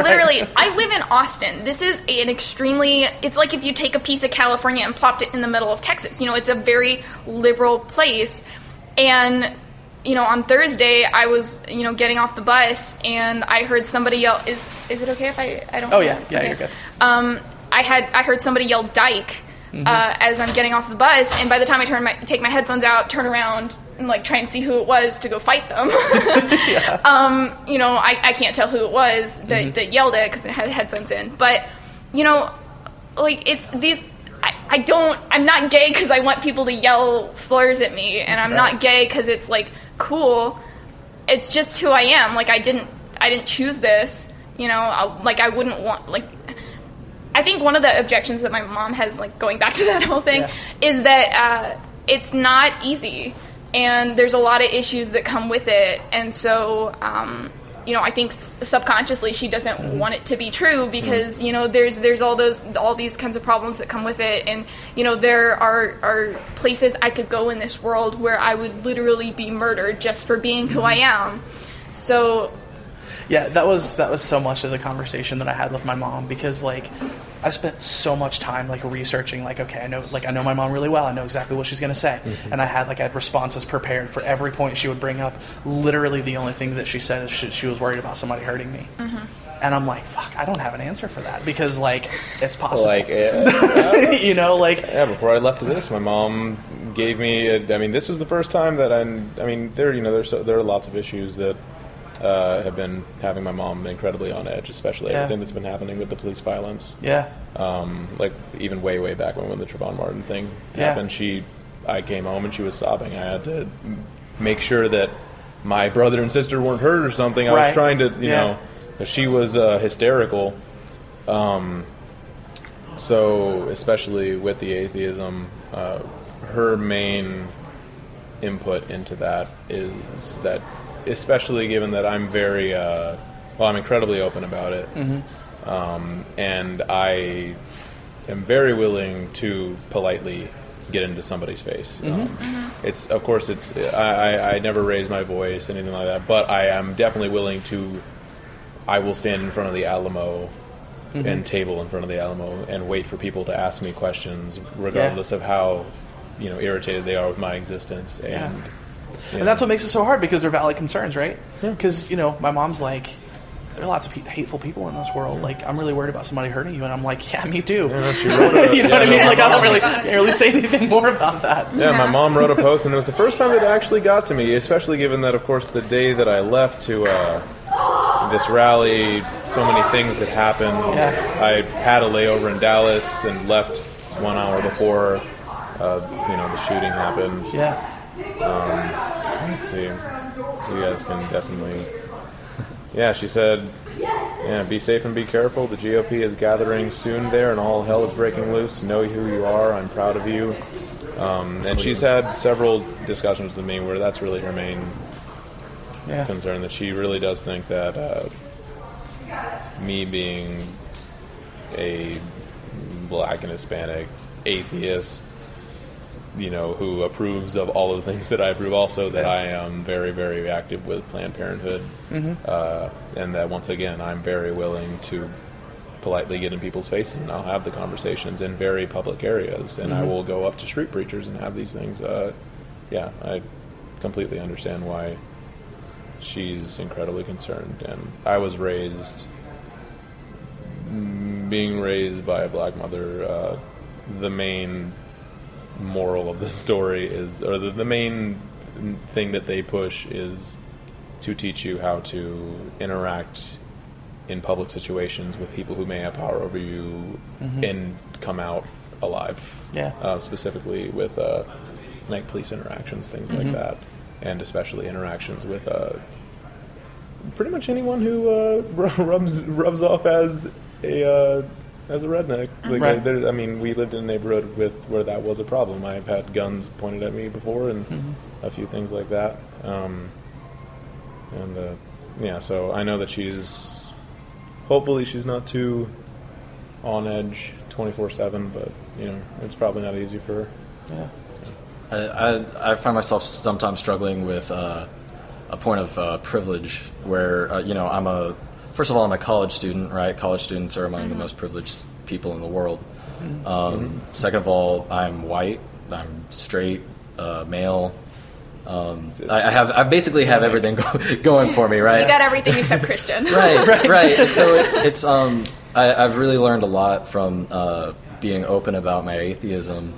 live in Austin. This is an extremely, it's like if you take a piece of California and plopped it in the middle of Texas. It's a very liberal place. And, on Thursday, I was, getting off the bus, and I heard somebody yell, is it okay if I don't? Oh, yeah. Yeah, okay. You're good. I heard somebody yell dyke. As I'm getting off the bus, and by the time I take my headphones out, turn around, and, like, try and see who it was to go fight them. I can't tell who it was that yelled it because it had headphones in. But, like, it's these. I'm not gay because I want people to yell slurs at me, and I'm not gay because it's, like, cool. it's just who I am. Like, I didn't choose this, you know. I wouldn't want, like, I think one of the objections that my mom has, like, going back to that whole thing, is that it's not easy, and there's a lot of issues that come with it, and so, you know, I think subconsciously she doesn't want it to be true because, you know, there's all these kinds of problems that come with it, and, you know, there are places I could go in this world where I would literally be murdered just for being who I am. So yeah, that was so much of the conversation that I had with my mom, because, like, I spent so much time, like, researching, like, okay, I know my mom really well. I know exactly what she's going to say. And I had responses prepared for every point she would bring up. Literally the only thing that she said is she was worried about somebody hurting me. And I'm like, fuck, I don't have an answer for that, because, like, it's possible. Like, you know, like... Yeah, before I left to this, my mom gave me... this was the first time that there are lots of issues that have been having my mom incredibly on edge, especially everything that's been happening with the police violence. Yeah. Like, even way back when the Trayvon Martin thing happened, I came home and she was sobbing. I had to make sure that my brother and sister weren't hurt or something. I was trying to, you know, she was hysterical. So, especially with the atheism, her main input into that is that, especially given that I'm I'm incredibly open about it. And I am very willing to politely get into somebody's face. It's, of course, I never raise my voice, anything like that, but I am definitely willing to, I will stand in front of the Alamo and table in front of the Alamo and wait for people to ask me questions, regardless of how, you know, irritated they are with my existence. And that's what makes it so hard, because they're valid concerns, right? Because, you know, my mom's like, there are lots of hateful people in this world. Like, I'm really worried about somebody hurting you. And I'm like, yeah, me too. You know what I mean? Like, I can't really say anything more about that. Yeah, my mom wrote a post, and it was the first time that it actually got to me, especially given that, of course, the day that I left to this rally, so many things had happened. I had a layover in Dallas and left 1 hour before, the shooting happened. Let's see. You guys can definitely... Yeah, she said, be safe and be careful. The GOP is gathering soon there, and all hell is breaking loose. Know who you are. I'm proud of you. And she's had several discussions with me where that's really her main concern, that she really does think that me being a black and Hispanic atheist, you know, who approves of all of the things that I approve, also that I am very, very active with Planned Parenthood, and that, once again, I'm very willing to politely get in people's faces, and I'll have the conversations in very public areas, and I will go up to street preachers and have these things. I completely understand why she's incredibly concerned, and I was being raised by a black mother, the main moral of the story is, or the main thing that they push is to teach you how to interact in public situations with people who may have power over you and come out alive. Specifically with like police interactions, things like that, and especially interactions with pretty much anyone who rubs off as a redneck. We lived in a neighborhood where that was a problem. I've had guns pointed at me before, and a few things like that. So I know that hopefully she's not too on edge 24/7, but it's probably not easy for her. I find myself sometimes struggling with a point of privilege where first of all, I'm a college student, right? College students are among the most privileged people in the world. Second of all, I'm white, I'm straight, male. I basically have everything going for me, right? You got everything except Christian. right. So it's I've really learned a lot from being open about my atheism,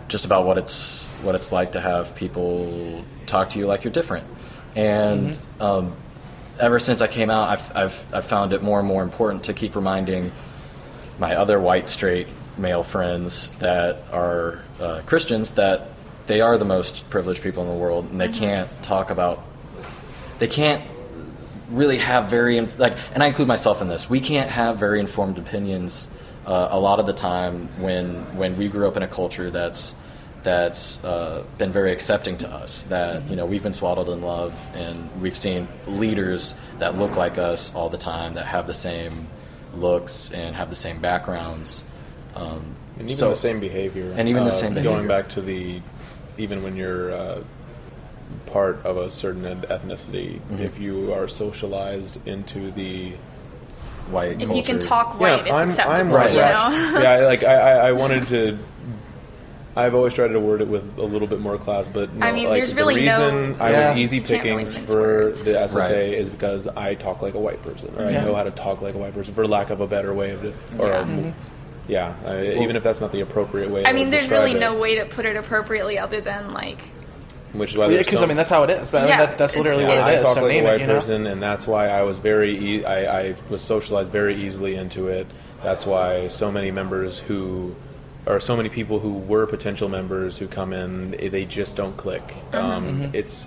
just about what it's like to have people talk to you like you're different, and ever since I came out, I've found it more and more important to keep reminding my other white straight male friends that are Christians that they are the most privileged people in the world, and they can't talk about they can't really have and I include myself in this. We can't have very informed opinions a lot of the time when we grew up in a culture that's been very accepting to us, that we've been swaddled in love, and we've seen leaders that look like us all the time, that have the same looks and have the same backgrounds, and even the same behavior, the same behavior. Going back to even when you're part of a certain ethnicity, if you are socialized into the white if culture, you can talk white, it's acceptable. I'm white. I wanted to. I've always tried to word it with a little bit more class, but no, there's really the reason I was easy pickings for the SSA is because I talk like a white person, or I know how to talk like a white person, for lack of a better way of it. Even if that's not the appropriate way. There's really no way to put it appropriately other than which is why because that's how it is. That's literally what it is. I talk like a white person, and that's why I was I was socialized very easily into it. That's why so many people who were potential members who come in, they just don't click. It's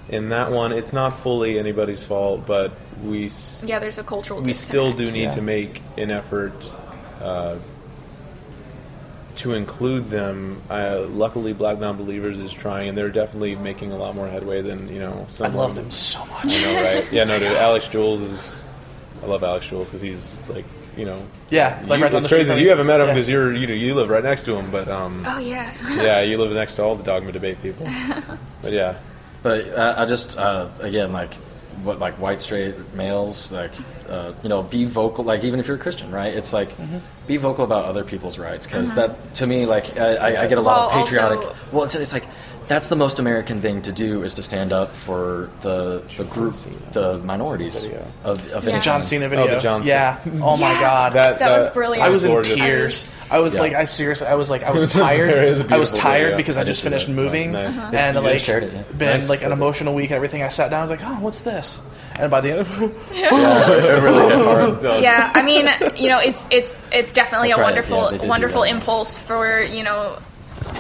in that one. It's not fully anybody's fault, but there's a cultural. We still do need to make an effort to include them. Luckily, Black Non-Believers is trying, and they're definitely making a lot more headway than some. I love them so much. I know, right? Yeah, no, dude. Alex Jules is. I love Alex Jules because he's like. Yeah, right down the it's crazy street. that you haven't met him because you live right next to him, but yeah, you live next to all the Dogma Debate people. But I just again white straight males be vocal, even if you're a Christian, right? It's be vocal about other people's rights, because that to me I get a lot of patriotic. It's like. That's the most American thing to do, is to stand up for the group, the minorities of the John Cena video. Oh, the John Cena. Yeah. Oh my God. That was brilliant. I was in tears. I was I was tired. I was tired because I just finished moving and shared it. Been an emotional week and everything. I sat down. I was like, oh, what's this? And by the end, it really hit hard. Yeah, it's definitely a wonderful impulse for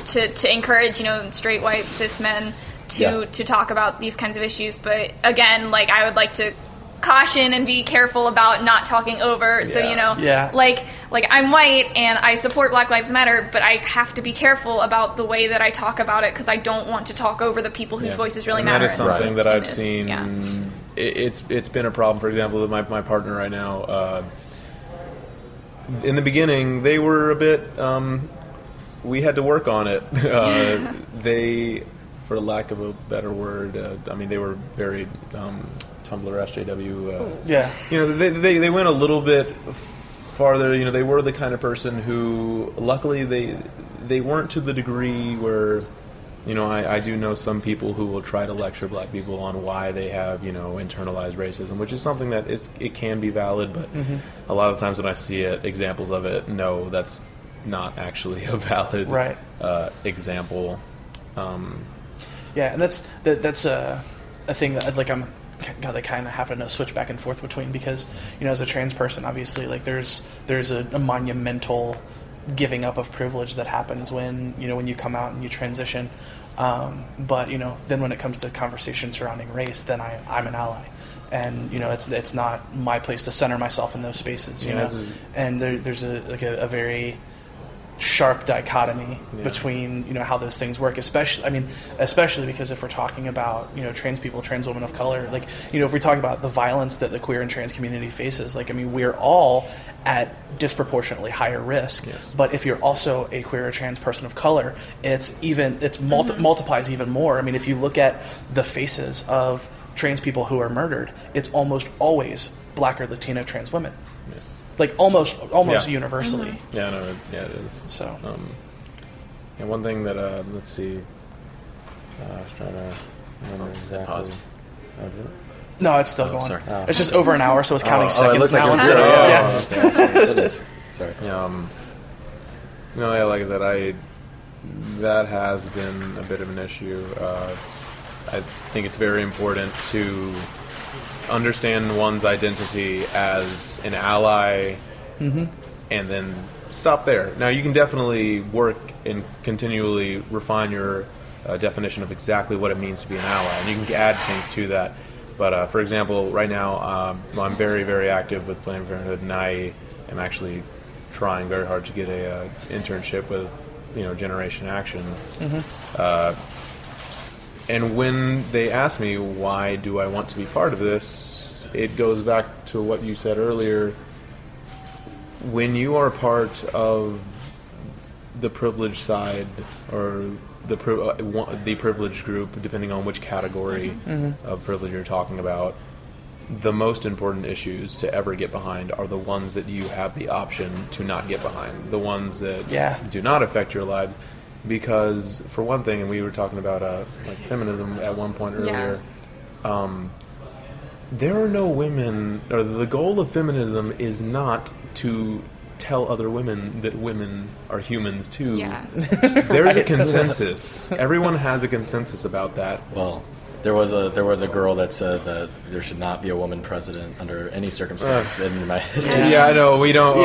to encourage straight white cis men to talk about these kinds of issues. But again, I would like to caution and be careful about not talking over. So I'm white and I support Black Lives Matter, but I have to be careful about the way that I talk about it, because I don't want to talk over the people whose voices really matter. That is something that I've seen. It's been a problem. For example, with my partner right now. In the beginning, they were a bit. We had to work on it. They, for lack of a better word, they were very Tumblr, SJW. They went a little bit farther. They were the kind of person who, luckily, they weren't to the degree where, I do know some people who will try to lecture Black people on why they have, internalized racism, which is something that it can be valid, but a lot of times when I see examples of it, no, that's not actually a valid example. And that's a thing that I'm kind of having to switch back and forth between, because as a trans person, obviously there's a monumental giving up of privilege that happens when you come out and you transition, but then when it comes to conversation surrounding race, then I'm an ally. And it's not my place to center myself in those spaces, and there's a very sharp dichotomy between how those things work, especially because if we're talking about trans people, trans women of color, if we talk about the violence that the queer and trans community faces, we're all at disproportionately higher risk. But if you're also a queer or trans person of color, multiplies even more. if you look at the faces of trans people who are murdered, it's almost always Black or Latino trans women. Almost universally. Yeah, no, it is. So, one thing that let's see, I was trying to remember exactly. Pause. No, it's still going. Sorry. It's just over an hour, so it's counting seconds now. Sorry. Like I said, that has been a bit of an issue. I think it's very important to understand one's identity as an ally, and then stop there. Now, you can definitely work and continually refine your definition of exactly what it means to be an ally, and you can add things to that. But for example, right now I'm very, very active with Planned Parenthood, and I am actually trying very hard to get a internship with Generation Action. And when they ask me why do I want to be part of this, it goes back to what you said earlier. When you are part of the privileged side, or the privileged group, depending on which category of privilege you're talking about, the most important issues to ever get behind are the ones that you have the option to not get behind, the ones that do not affect your lives. Because, for one thing, and we were talking about feminism at one point earlier, there are no women, or the goal of feminism is not to tell other women that women are humans too. Yeah. There's a consensus. Everyone has a consensus about that. Well, there was a girl that said that there should not be a woman president under any circumstance in my history. Yeah, I know. We don't.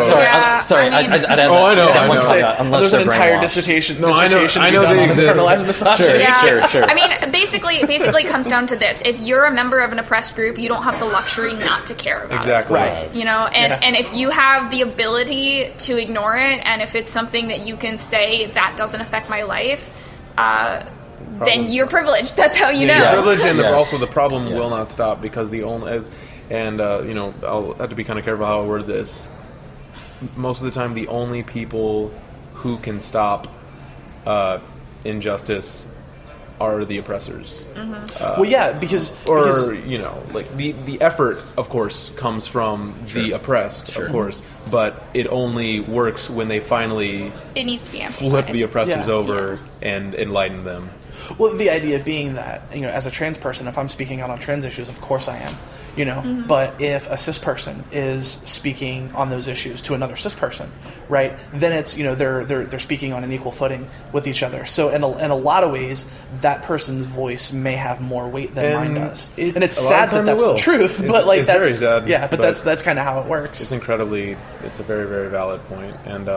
Sorry. I know. There's an entire dissertation. No, I know they exist. Internalized misogyny. Sure. I mean, basically, it comes down to this: if you're a member of an oppressed group, you don't have the luxury not to care about exactly. it. Right. And if you have the ability to ignore it, and if it's something that you can say that doesn't affect my life, then you're privileged. That's how you know. You're privileged, and also the problem will not stop, because I'll have to be kind of careful how I word this. Most of the time, the only people who can stop injustice are the oppressors. Because the effort, of course, comes from the oppressed, of course, but it only works when they finally it needs to be amplified. Flip the oppressors over and enlighten them. Well, the idea being that, as a trans person, if I'm speaking out on trans issues, of course I am, but if a cis person is speaking on those issues to another cis person, right, then it's, they're speaking on an equal footing with each other. So in a lot of ways, that person's voice may have more weight than mine does. And it's sad that that's the truth, but it's very sad. Yeah, but that's kind of how it works. It's a very, very valid point. And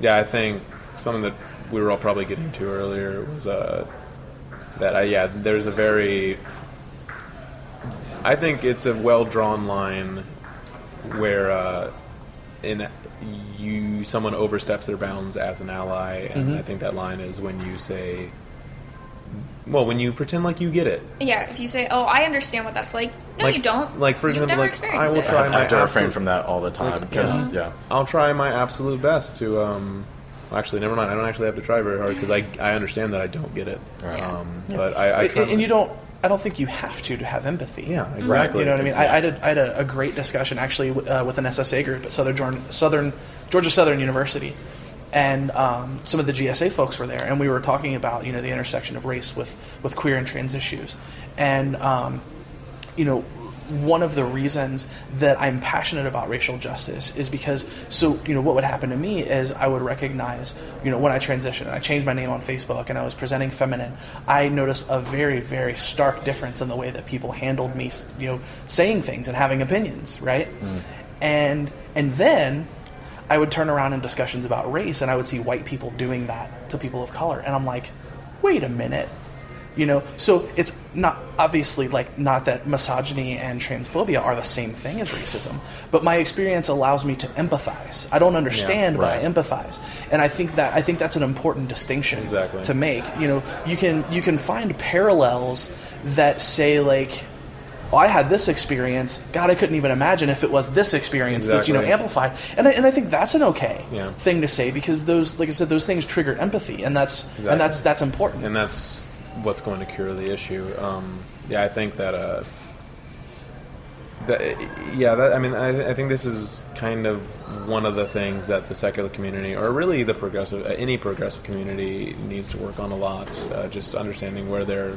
I think something that we were all probably getting to earlier was there's a very, I think it's a well-drawn line where someone oversteps their bounds as an ally, and I think that line is when you say, when you pretend like you get it. Yeah, if you say, "Oh, I understand what that's like." No, you don't. Like, for example, I will try I have to refrain from that all the time, because I'll try my absolute best to. Actually, never mind. I don't actually have to try very hard, because I understand that I don't get it. Right. But I try. And you don't. I don't think you have to have empathy. Yeah, exactly. You know what I mean? I had a great discussion actually with an SSA group at Georgia Southern University, and some of the GSA folks were there, and we were talking about the intersection of race with queer and trans issues, and one of the reasons that I'm passionate about racial justice is because, what would happen to me is I would recognize, when I transitioned and I changed my name on Facebook and I was presenting feminine, I noticed a very, very stark difference in the way that people handled me, saying things and having opinions, right? And then I would turn around in discussions about race and I would see white people doing that to people of color. And I'm like, wait a minute. So it's not obviously not that misogyny and transphobia are the same thing as racism, but my experience allows me to empathize. I don't understand, but I empathize, and I think that's an important distinction to make. You can find parallels that say I had this experience. God, I couldn't even imagine if it was this experience that's amplified. And I think that's an okay thing to say, because those, like I said, those things trigger empathy, and that's important. And that's what's going to cure the issue. I think that. I think this is kind of one of the things that the secular community, or really any progressive community, needs to work on a lot. Just understanding where do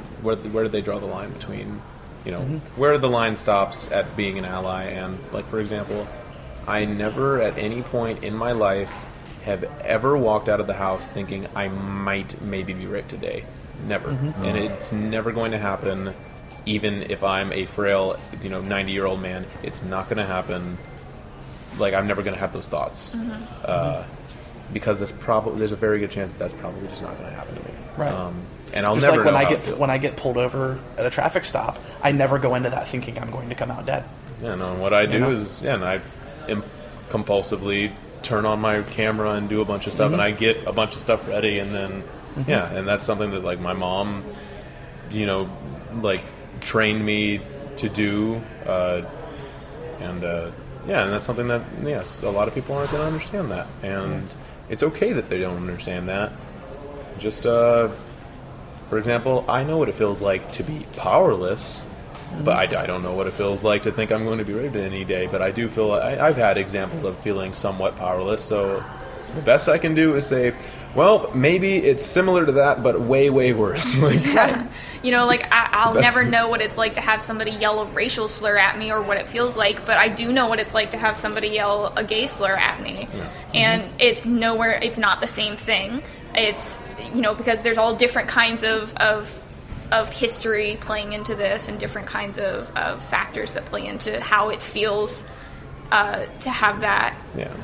they draw the line between, where the line stops at being an ally. And for example, I never at any point in my life have ever walked out of the house thinking I might maybe be raped today. Never. And it's never going to happen. Even if I'm a frail, 90-year-old man, it's not going to happen. I'm never going to have those thoughts. because there's a very good chance that's probably just not going to happen to me. Right. And I'll just never like know when I get pulled over at a traffic stop, I never go into that thinking I'm going to come out dead. Yeah, no. What I do is, and I compulsively turn on my camera and do a bunch of stuff, and I get a bunch of stuff ready, and then and that's something that like my mom, like trained me to do, and that's something that a lot of people aren't going to understand that, and it's okay that they don't understand that. Just for example, I know what it feels like to be powerless, but I don't know what it feels like to think I'm going to be raped any day. But I do feel I've had examples of feeling somewhat powerless. So the best I can do is say, well, maybe it's similar to that, but way, way worse. I'll never know what it's like to have somebody yell a racial slur at me or what it feels like, but I do know what it's like to have somebody yell a gay slur at me. Yeah. And it's not the same thing. It's, because there's all different kinds of history playing into this and different kinds of factors that play into how it feels to have that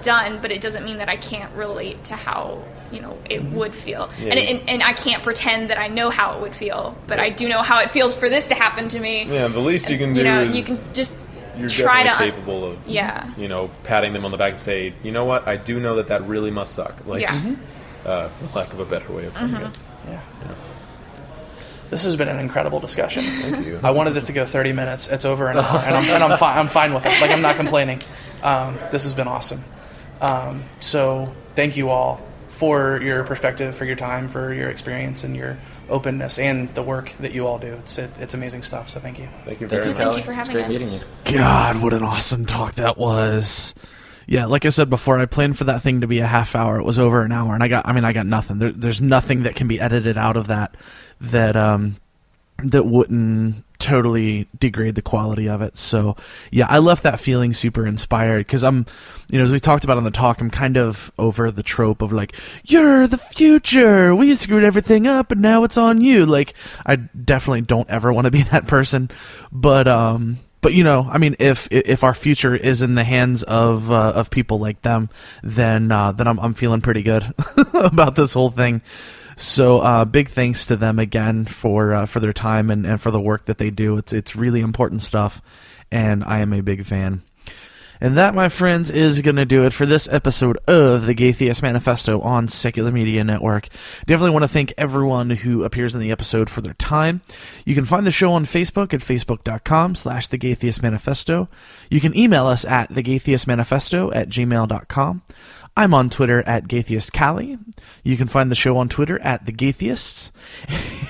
done, but it doesn't mean that I can't relate to how it would feel, and I can't pretend that I know how it would feel, but I do know how it feels for this to happen to me. Yeah, the least you can do is you can just you're try definitely capable of patting them on the back and say, you know what, I do know that really must suck, for lack of a better way of saying it. Yeah. This has been an incredible discussion. Thank you. I wanted it to go 30 minutes. It's over an hour, and I'm fine with it. I'm not complaining. This has been awesome. So thank you all for your perspective, for your time, for your experience, and your openness, and the work that you all do. It's amazing stuff. So thank you. Thank you very much. Thank you for having us. It's great meeting you. God, what an awesome talk that was. Yeah, like I said before, I planned for that thing to be a half hour. It was over an hour, and I got nothing. There's nothing that can be edited out of that wouldn't totally degrade the quality of it. So yeah, I left that feeling super inspired because I'm, as we talked about on the talk, I'm kind of over the trope of like, you're the future, we screwed everything up and now it's on you. Like, I definitely don't ever want to be that person, but if our future is in the hands of people like them, then I'm feeling pretty good about this whole thing. So big thanks to them again for their time and for the work that they do. It's really important stuff, and I am a big fan. And that, my friends, is going to do it for this episode of the Gay Theist Manifesto on Secular Media Network. Definitely want to thank everyone who appears in the episode for their time. You can find the show on Facebook at facebook.com/The Gay Theist Manifesto. You can email us at thegaytheistmanifesto@gmail.com. I'm on Twitter at GaytheistCallie. You can find the show on Twitter at The Gaytheists.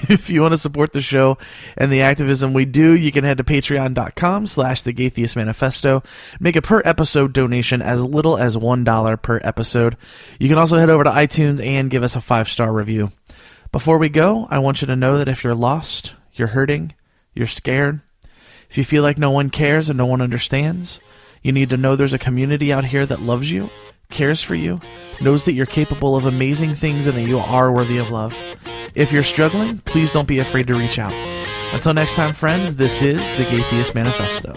If you want to support the show and the activism we do, you can head to patreon.com/The Gaytheist Manifesto. Make a per episode donation as little as $1 per episode. You can also head over to iTunes and give us a 5-star review. Before we go, I want you to know that if you're lost, you're hurting, you're scared, if you feel like no one cares and no one understands, you need to know there's a community out here that loves you, cares for you, knows that you're capable of amazing things and that you are worthy of love. If you're struggling, please don't be afraid to reach out. Until next time, friends, this is the Gay Theist Manifesto.